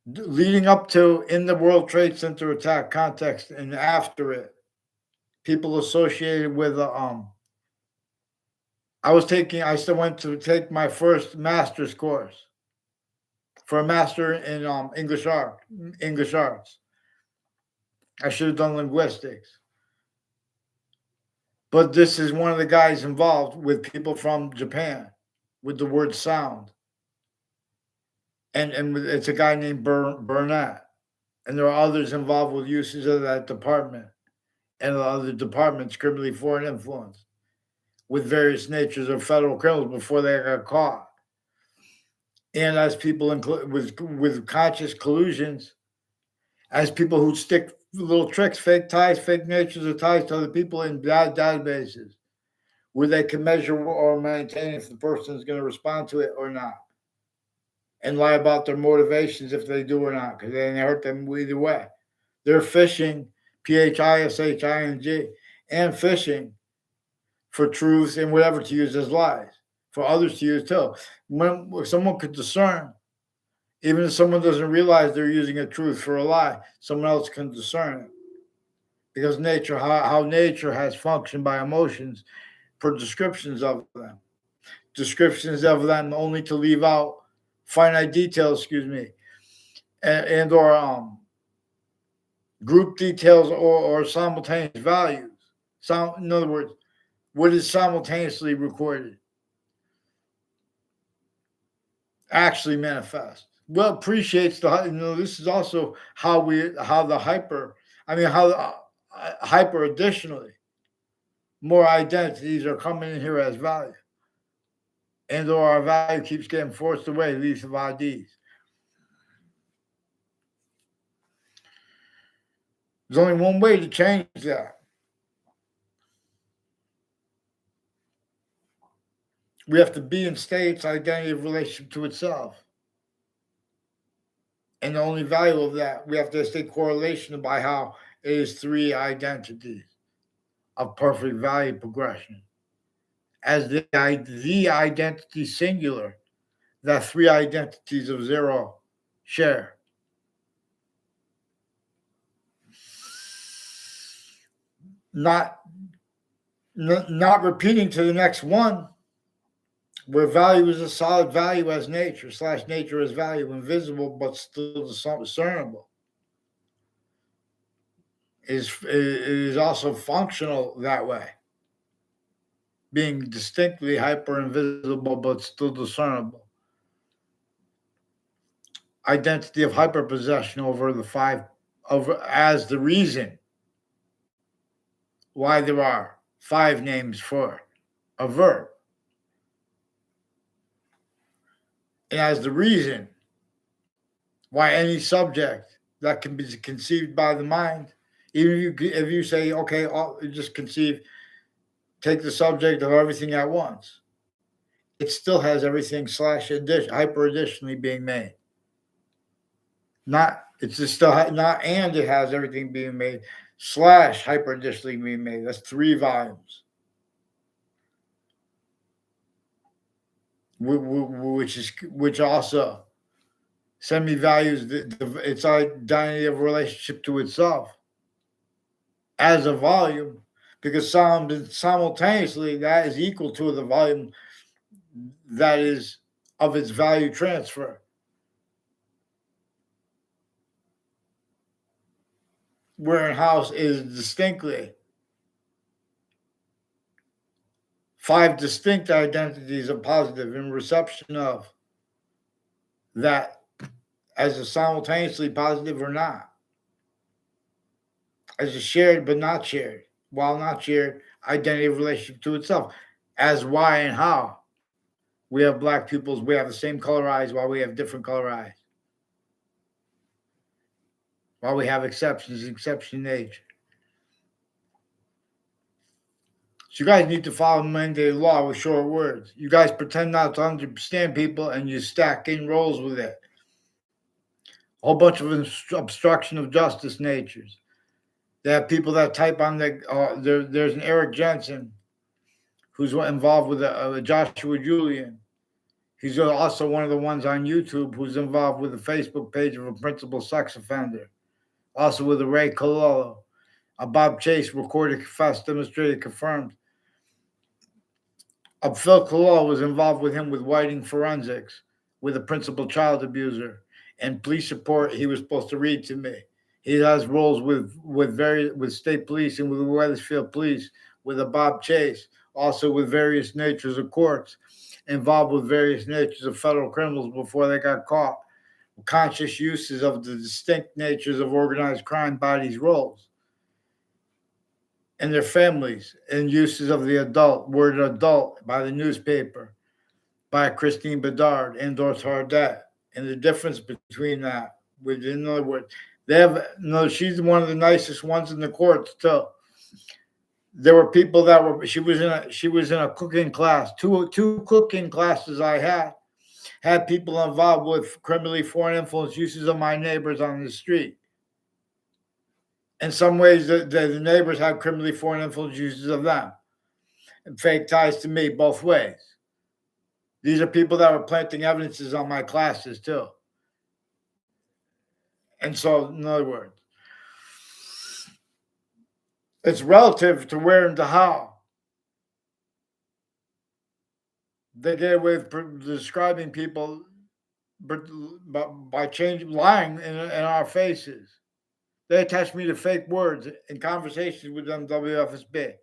leading up to in the World Trade Center attack context and after it, people associated with I still went to take my first master's course for a master in English arts. I should have done linguistics. But this is one of the guys involved with people from Japan with the word sound. And it's a guy named Burnett. And there are others involved with uses of that department and the other departments, criminally foreign influence, with various natures of federal criminals before they got caught. And as people with conscious collusions, as people who stick little tricks, fake ties, fake natures of ties to other people in databases, where they can measure or maintain if the person is going to respond to it or not, and lie about their motivations if they do or not, because they hurt them either way. They're phishing, PHISHING, and phishing for truths and whatever to use as lies, for others to use too. When someone could discern, even if someone doesn't realize they're using a truth for a lie, someone else can discern it. Because nature, how nature has functioned by emotions per descriptions of them. Descriptions of them only to leave out finite details, and or group details or simultaneous values. In other words, what is simultaneously recorded actually manifests. Well, appreciates this is also how the hyper additionally, more identities are coming in here as value. And or our value keeps getting forced away, least of IDs. There's only one way to change that. We have to be in state's identity of relationship to itself. And the only value of that, we have to stay correlation by how it is three identities of perfect value progression. As the identity singular, that three identities of zero share. Not repeating to the next one, where value is a solid value as nature / nature as value, invisible but still discernible. It is also functional that way, being distinctly hyper invisible but still discernible. Identity of hyperpossession over as the reason why there are 5 names for a verb. And as the reason why any subject that can be conceived by the mind, Even if you say, okay, just conceive, take the subject of everything at once, it still has everything slash addition, hyper additionally being made. Not it's just still not, and it has everything being made slash hyper additionally being made. That's 3 volumes, which also semi values its identity of relationship to itself as a volume, because simultaneously that is equal to the volume that is of its value transfer. Wherein is distinctly 5 distinct identities of positive in reception of that as a simultaneously positive or not, as a shared but not shared, while not shared identity of relationship to itself, as why and how. We have black pupils, we have the same color eyes while we have different color eyes. While we have exceptions, exception nature. So you guys need to follow mandated law with short words. You guys pretend not to understand people and you stack in roles with it. A whole bunch of obstruction of justice natures. They have people that type on there's an Eric Jensen who's involved with Joshua Julian. He's also one of the ones on YouTube who's involved with the Facebook page of a principal sex offender. Also with a Ray Cololo. A Bob Chase recorded, confessed, demonstrated, confirmed. Phil Cololo was involved with him with whiting forensics with a principal child abuser and police report he was supposed to read to me. He has roles with state police and with Wethersfield police, with a Bob Chase, also with various natures of courts, involved with various natures of federal criminals before they got caught. Conscious uses of the distinct natures of organized crime by these roles and their families, and uses of the word adult by the newspaper, by Christine Bedard and Doris Hardet, and the difference between that. In other words, she's one of the nicest ones in the courts too. There were people that were. She was in a cooking class. Two cooking classes I had people involved with criminally foreign influence uses of my neighbors on the street. In some ways, the neighbors had criminally foreign influence uses of them, and fake ties to me both ways. These are people that were planting evidences on my classes too. And so, in other words, it's relative to where and to how. They get away with describing people by lying in our faces. They attach me to fake words in conversations with them, WFSB,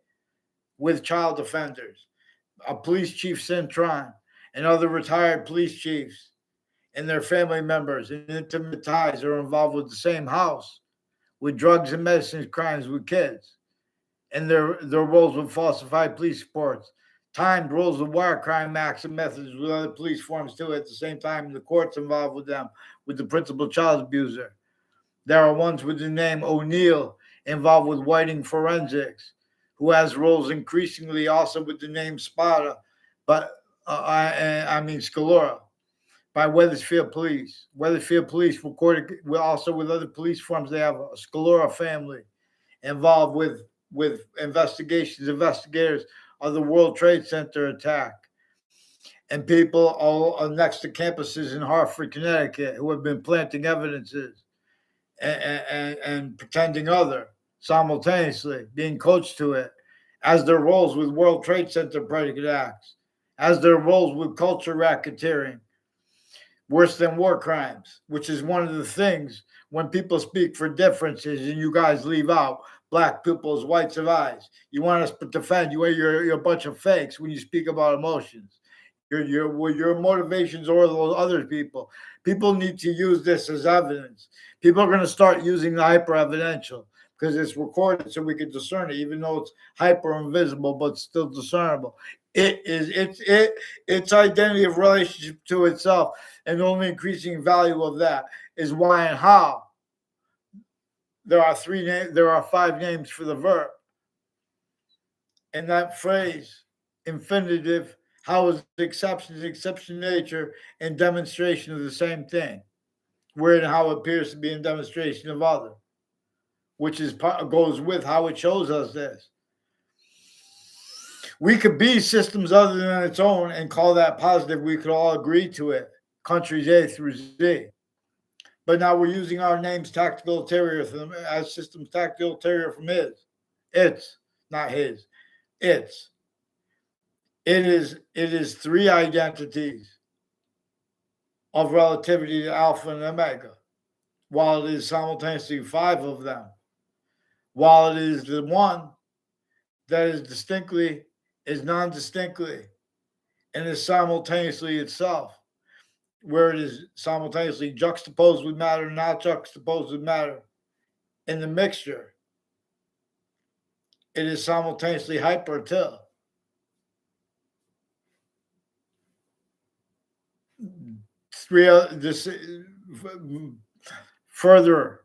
with child offenders, a police chief Cintron, and other retired police chiefs and their family members and intimate ties are involved with the same house, with drugs and medicines crimes with kids, and their roles with falsified police reports, timed roles with wire crime acts and methods with other police forms too. At the same time, the courts involved with them, with the principal child abuser. There are ones with the name O'Neill involved with whiting forensics, who has roles increasingly also with the name Spada, but Scalora, by Wethersfield Police. Wethersfield Police recorded also with other police forms. They have a Scalora family involved with investigators of the World Trade Center attack, and people all next to campuses in Hartford, Connecticut, who have been planting evidences and pretending other simultaneously, being coached to it, as their roles with World Trade Center predicate acts, as their roles with culture racketeering, worse than war crimes, which is one of the things when people speak for differences and you guys leave out black people's whites of eyes. You want us to defend you. You're a bunch of fakes when you speak about emotions. Your motivations or those other people. People need to use this as evidence. People are going to start using the hyper evidential because it's recorded so we can discern it, even though it's hyper invisible, but still discernible. Its identity of relationship to itself, and the only increasing value of that is why and how there are 5 names for the verb. And that phrase, infinitive, how is exception, nature, and demonstration of the same thing, where and how it appears to be in demonstration of other, which goes with how it shows us this. We could be systems other than its own and call that positive. We could all agree to it, countries A through Z. But now we're using our names tactical ulterior as systems tactical ulterior from his. It's not his. It's. It is 3 identities of relativity to alpha and omega, while it is simultaneously 5 of them. While it is the one that is non-distinctly, and is simultaneously itself, where it is simultaneously juxtaposed with matter, not juxtaposed with matter. In the mixture, it is simultaneously hyper too. Further,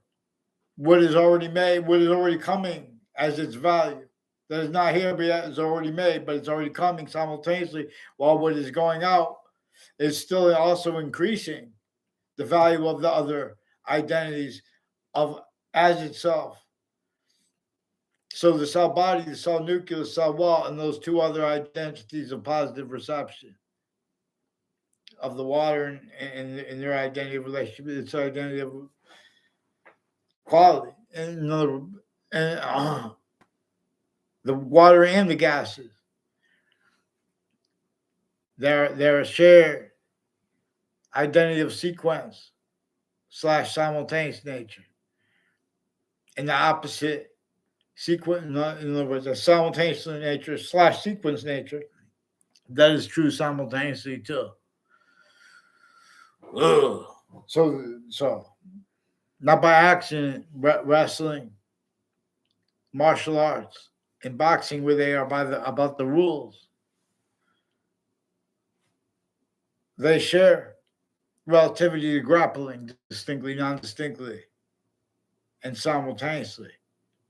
what is already made, what is already coming as its value. That is not here, but it's already made, but it's already coming simultaneously, while what is going out is still also increasing the value of the other identities of as itself. So the cell body, the cell nucleus, cell wall, and those 2 other identities of positive reception of the water and their identity of relationship, its identity of quality, and another, and the water and the gases. They're a shared identity of sequence / simultaneous nature, and the opposite sequence. In other words, a simultaneous nature / sequence nature that is true simultaneously too. Ugh. So not by accident, wrestling, martial arts, and boxing, where they are about the rules. They share relativity to grappling, distinctly, non-distinctly, and simultaneously,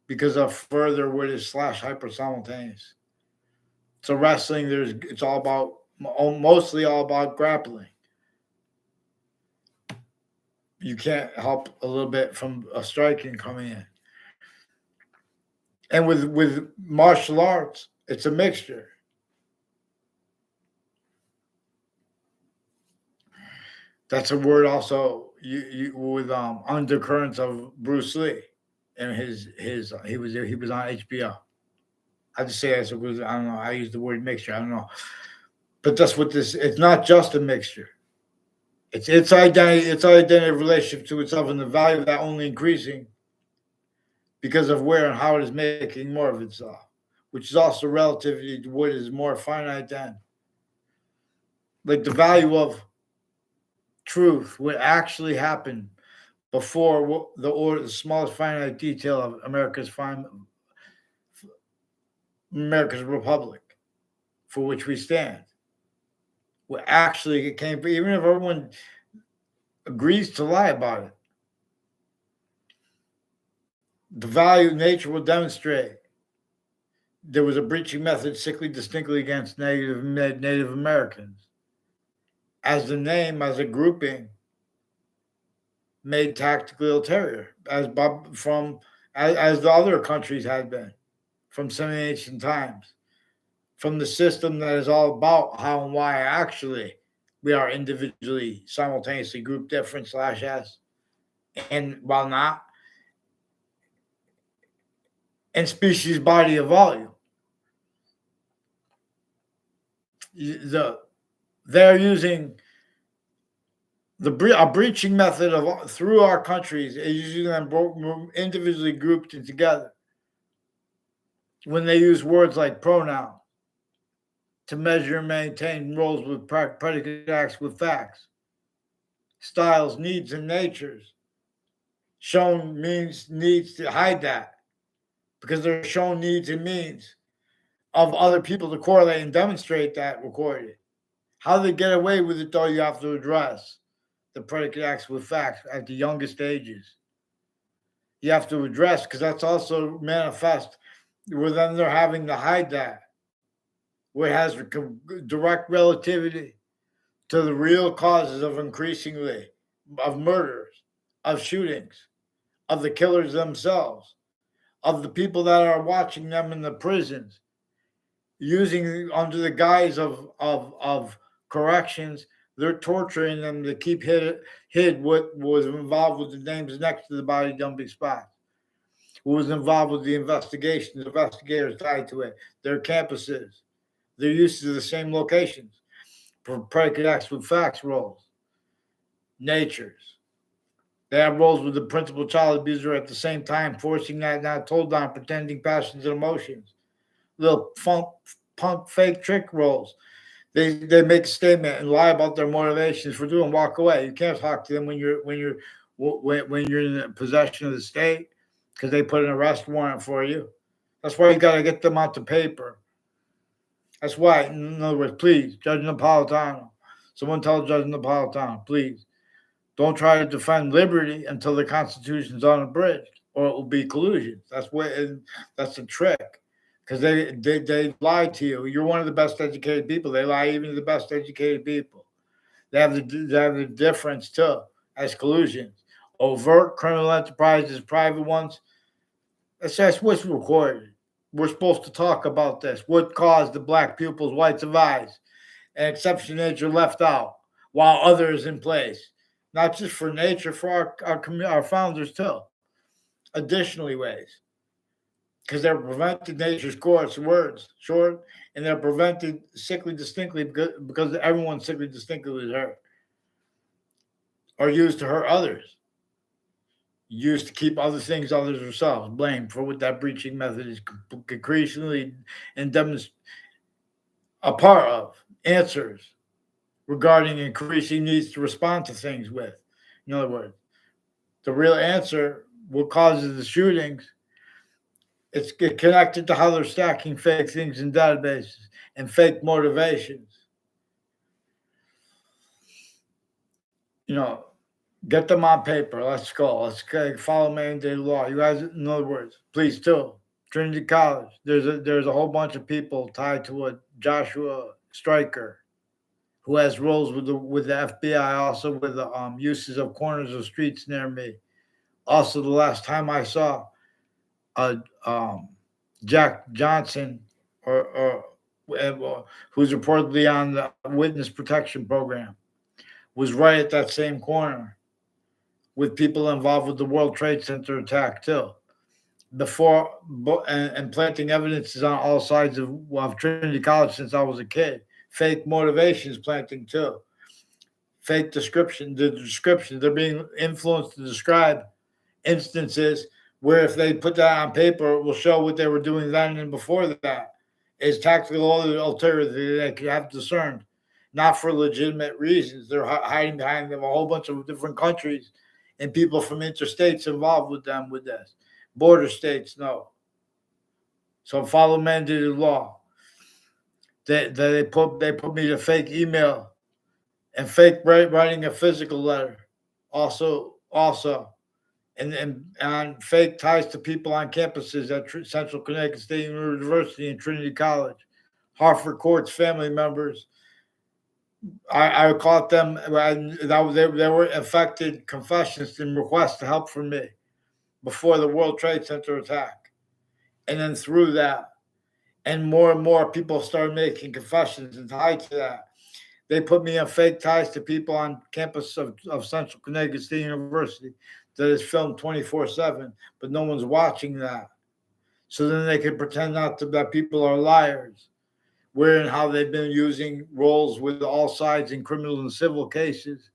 because of further what is / hyper simultaneous. So wrestling, it's all about, mostly all about grappling. You can't help a little bit from a striking coming in. And with martial arts, it's a mixture. That's a word also you with undercurrents of Bruce Lee, and he was on F.B.I. I just say as I don't know. I use the word mixture. I don't know, but that's what this. It's not just a mixture. It's identity. Its identity relationship to itself, and the value of that only increasing because of where and how it is making more of itself, which is also relativity to what is more finite than. Like the value of truth, what actually happened before the smallest finite detail of America's republic, for which we stand. What actually came, even if everyone agrees to lie about it, the value nature will demonstrate there was a breaching method sickly distinctly against Native Americans. As the name, as a grouping, made tactically ulterior, as the other countries had been from some ancient times, from the system that is all about how and why actually we are individually, simultaneously group different / s, and while not, and species body of volume. They're using a breaching method of through our countries, using them individually grouped and together. When they use words like pronoun to measure and maintain roles with predicate acts with facts, styles, needs, and natures, shown means needs to hide that because they're shown needs and means of other people to correlate and demonstrate that recorded. How they get away with it, though, you have to address the predicate acts with facts at the youngest ages. you have to address, because that's also manifest where then they're having to hide that, where it has direct relativity to the real causes of increasingly of murders, of shootings, of the killers themselves, of the people that are watching them in the prisons, using under the guise of corrections. They're torturing them to keep hid what was involved with the names next to the body dumping spot, who was involved with the investigations, investigators tied to it, their campuses, their use of the same locations for predicate acts with facts roles, natures. They have roles with the principal child abuser at the same time, forcing that not told on, pretending passions and emotions. Little punk fake trick roles. They make a statement and lie about their motivations for doing. Walk away. You can't talk to them when you're in possession of the state, because they put an arrest warrant for you. That's why you got to get them out to paper. That's why, in other words, please, Judge Napolitano, someone tell Judge Napolitano, please, don't try to defend liberty until the Constitution's unabridged, or it will be collusion. That's a trick, because they lie to you. You're one of the best educated people. They lie even to the best educated people. They have the difference too as collusions. Overt criminal enterprises, private ones. That's what's recorded. We're supposed to talk about this. What caused the black pupils' whites of eyes, and exception nature left out, while others in place. Not just for nature, for our founders too. Additionally, ways, because they're prevented nature's course words short, and they're prevented sickly distinctly because everyone sickly distinctly is hurt, or used to hurt others, used to keep other things others themselves blamed for what that breaching method is increasingly and a part of answers regarding increasing needs to respond to things with. In other words, the real answer, what causes the shootings, it's connected to how they're stacking fake things in databases and fake motivations. Get them on paper. Let's go. Let's follow mandated law. You guys, in other words, please too. Trinity College. There's a whole bunch of people tied to a Joshua Stryker, who has roles with the F.B.I. Also with the uses of corners of streets near me. Also, the last time I saw Jack Johnson, or who's reportedly on the witness protection program, was right at that same corner with people involved with the World Trade Center attack too. Before and planting evidences on all sides of Trinity College since I was a kid. Fake motivations planting too. Fake description. The descriptions, they're being influenced to describe instances where if they put that on paper, it will show what they were doing then and before that. Is tactical ulterior they can have discerned, not for legitimate reasons. They're hiding behind them a whole bunch of different countries and people from interstates involved with them with this. Border states, no. So follow mandated law. They put me to fake email and fake writing a physical letter. Also, and fake ties to people on campuses at Central Connecticut State University and Trinity College, Hartford Court's family members. I caught them. They were affected confessions and requests to help from me before the World Trade Center attack, and then through that, and more people started making confessions and tied to that. They put me on fake ties to people on campus of Central Connecticut State University that is filmed 24/7, but no one's watching that. So then they can pretend that people are liars. Where and how they've been using roles with all sides in criminal and civil cases,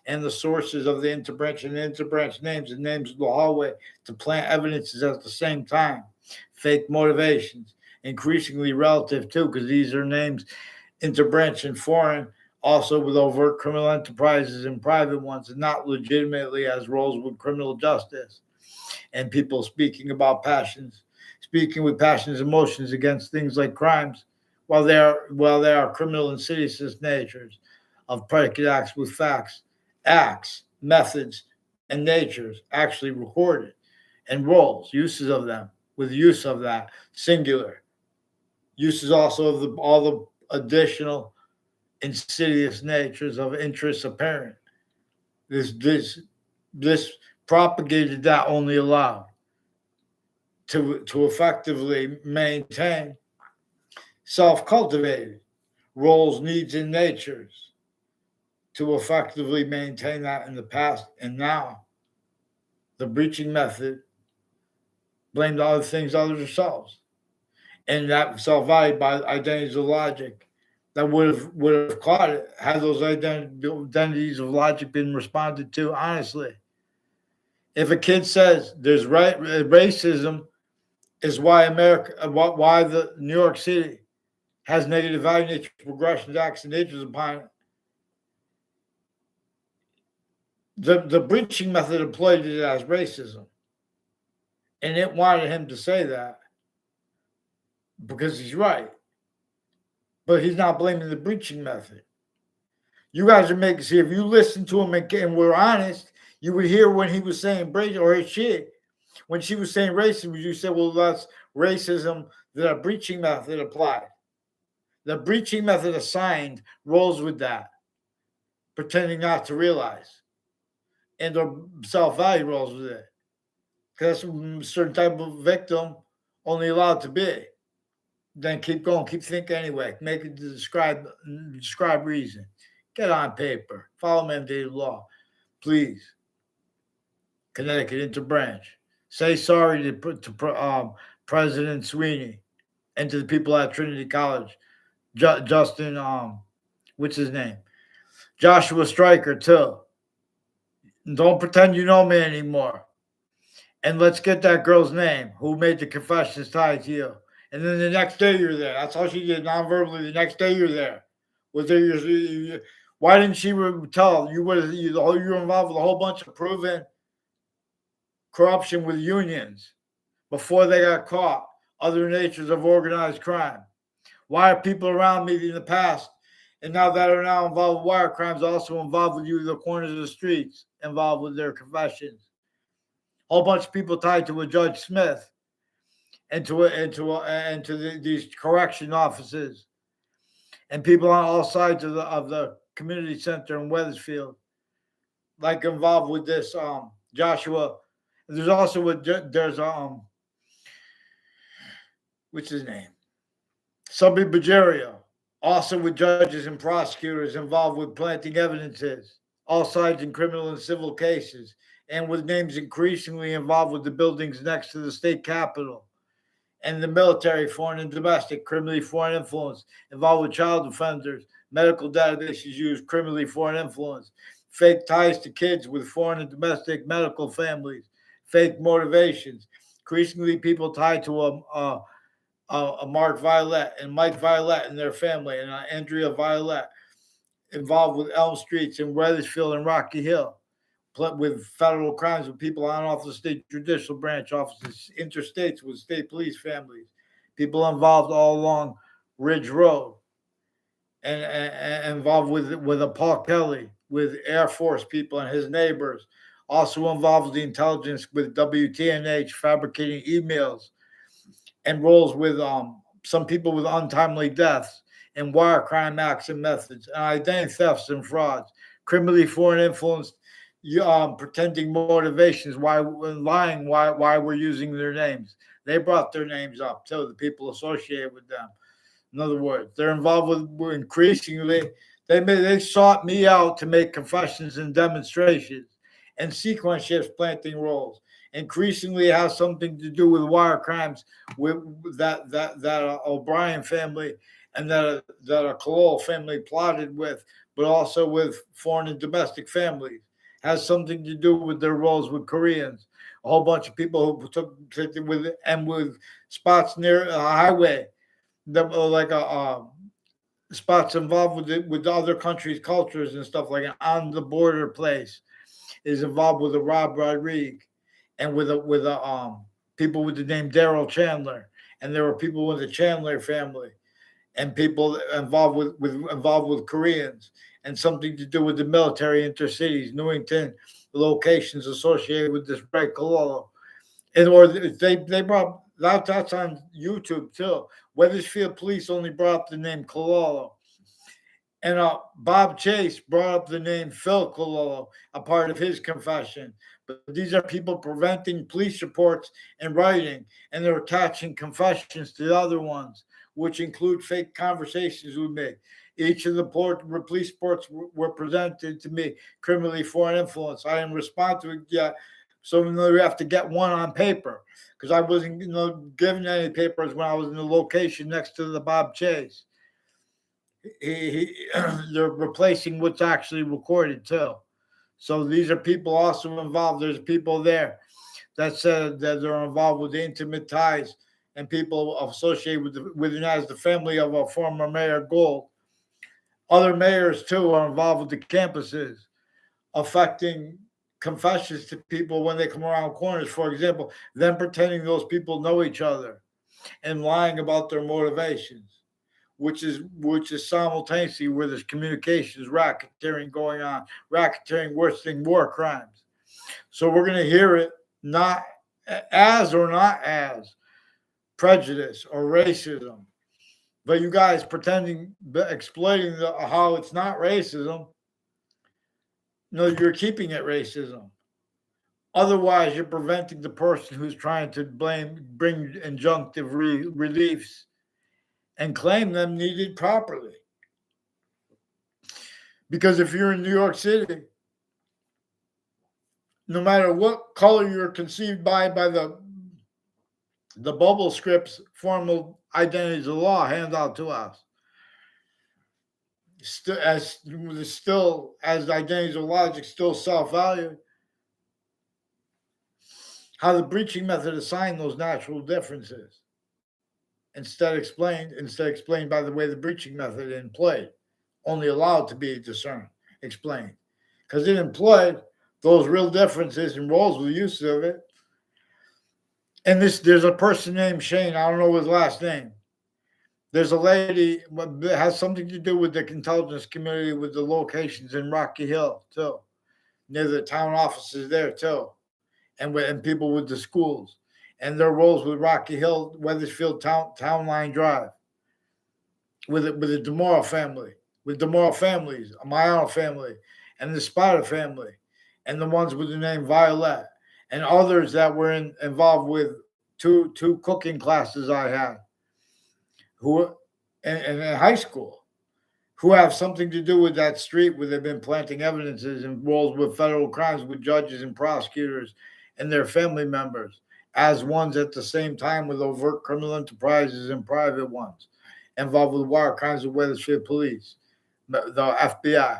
and the sources of the interbranch and interbranch names and names of the hallway to plant evidences at the same time. Fake motivations, increasingly relative too, because these are names interbranch and foreign, also with overt criminal enterprises and private ones, and not legitimately as roles with criminal justice. And people speaking with passions, emotions against things like crimes, while they are criminal insidious natures of predicate acts with facts, acts, methods, and natures actually recorded and roles, uses of them, with use of that singular. Uses also of all the additional insidious natures of interests apparent. This propagated that only allowed to effectively maintain self-cultivated roles, needs, and natures, to effectively maintain that in the past and now. The breaching method blamed other things other themselves, and that self-value by identities of logic that would have caught it had those identities of logic been responded to honestly. If a kid says there's racism is why why the New York City has negative value nature progressions, acts, and natures upon it, the breaching method employed it as racism, and it wanted him to say that because he's right, but he's not blaming the breaching method. You guys are making, see, if you listen to him and we're honest, you would hear when he was saying breach, or she, when she was saying racism, you said, well, that's racism that a breaching method applied. The breaching method assigned rolls with that, pretending not to realize. And the self-value rolls with it. Because that's a certain type of victim only allowed to be. Then keep going, keep thinking anyway. Make it describe reason. Get on paper. Follow mandated law. Please. Connecticut Interbranch. Say sorry to President Sweeney and to the people at Trinity College. Justin, what's his name? Joshua Stryker, too. Don't pretend you know me anymore. And let's get that girl's name who made the confessions tied to you. And then the next day you're there. That's all she did non-verbally. The next day you're there. Why didn't she tell you? You're involved with a whole bunch of proven corruption with unions before they got caught. Other natures of organized crime. Why are people around me in the past and now that are now involved with wire crimes also involved with you in the corners of the streets, involved with their confessions? A whole bunch of people tied to a Judge Smith and to these correction offices, and people on all sides of the community center in Wethersfield, like involved with this Joshua. There's also what's his name? Subby Berger, also with judges and prosecutors involved with planting evidences, all sides in criminal and civil cases, and with names increasingly involved with the buildings next to the state capitol, and the military, foreign and domestic, criminally foreign influence, involved with child offenders, medical databases used, criminally foreign influence, fake ties to kids with foreign and domestic medical families, fake motivations, increasingly people tied to a Mark Violet and Mike Violet and their family, and Andrea Violet, involved with Elm Streets in Wethersfield and Rocky Hill, with federal crimes with people on off the state judicial branch offices, interstates with state police families, people involved all along Ridge Road, and involved with a Paul Kelly, with Air Force people and his neighbors, also involved with the intelligence with WTNH fabricating emails, and roles with some people with untimely deaths and wire crime acts and methods, and identity thefts and frauds, criminally foreign influenced, pretending motivations, lying, why we're using their names. They brought their names up too, the people associated with them. In other words, they're involved with increasingly. They sought me out to make confessions and demonstrations and sequence shifts planting roles. Increasingly, it has something to do with wire crimes with that O'Brien family and that a Colol family plotted with, but also with foreign and domestic families. Has something to do with their roles with Koreans. A whole bunch of people who took with spots near a highway that were like spots involved with other countries' cultures and stuff like that. On the border place is involved with a Rob Rodriguez and with people with the name Daryl Chandler, and there were people with the Chandler family and people involved with Koreans, and something to do with the military intercities, Newington locations associated with this Red Cololo, And or they brought that's on YouTube too. Wethersfield police only brought up the name Cololo. And Bob Chase brought up the name Phil Cololo, a part of his confession. But these are people preventing police reports and writing, and they're attaching confessions to the other ones, which include fake conversations with me. Each of the police reports were presented to me criminally foreign influence. I didn't respond to it yet, so we have to get one on paper because I wasn't, given any papers when I was in the location next to the Bob Chase. They're replacing what's actually recorded too. So these are people also involved. There's people there that said that they're involved with intimate ties and people associated with it as the family of a former Mayor Gold. Other mayors too are involved with the campuses, affecting confessions to people when they come around corners. For example, them pretending those people know each other and lying about their motivations, which is simultaneously where there's communications racketeering going on, racketeering worse than war crimes. So we're going to hear it not as prejudice or racism, but you guys pretending, exploiting how it's not racism. No, you're keeping it racism. Otherwise, you're preventing the person who's trying to bring injunctive reliefs and claim them needed properly. Because if you're in New York City, no matter what color you're conceived by the bubble scripts, formal identities of law hand out to us, still as identities of logic, still self-value, how the breaching method assigned those natural differences instead explained by the way the breaching method employed, only allowed to be discerned, explained, because it employed those real differences in roles with the use of it. And there's a person named Shane. I don't know his last name. There's a lady that has something to do with the intelligence community, with the locations in Rocky Hill too, near the town offices there too, and people with the schools and their roles with Rocky Hill, Wethersfield Town Line Drive, with the DeMora family, with DeMora families, a Mayano family, and the Spider family, and the ones with the name Violet, and others that were involved with two cooking classes I had, who in high school, who have something to do with that street where they've been planting evidences and roles with federal crimes with judges and prosecutors and their family members, as ones at the same time with overt criminal enterprises and private ones involved with wire crimes with Wethersfield police, the F.B.I,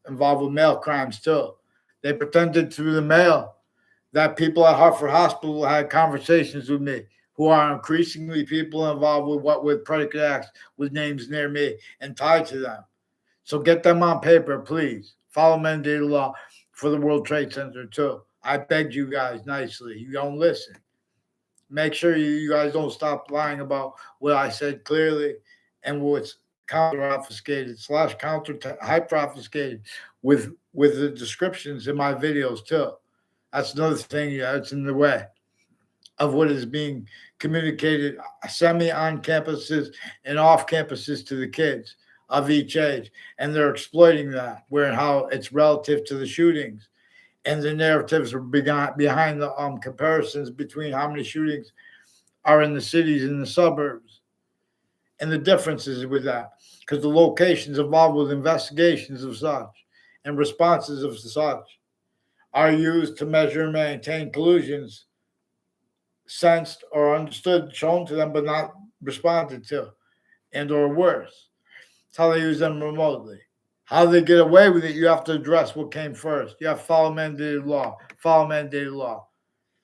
involved with mail crimes too. They pretended through the mail that people at Hartford Hospital had conversations with me, who are increasingly people involved with predicate acts with names near me and tied to them. So get them on paper, please. Follow mandated law for the World Trade Center too. I begged you guys nicely. You don't listen. Make sure you guys don't stop lying about what I said clearly and what's counter obfuscated / counter hyper obfuscated with the descriptions in my videos too. That's another thing that's in the way of what is being communicated semi on campuses and off campuses to the kids of each age. And they're exploiting that, where and how it's relative to the shootings. And the narratives are behind the comparisons between how many shootings are in the cities and the suburbs, and the differences with that, because the locations involved with investigations of such and responses of such are used to measure and maintain collusions sensed or understood, shown to them, but not responded to, and or worse. It's how they use them remotely. How they get away with it, you have to address what came first. You have to follow mandated law. Follow mandated law.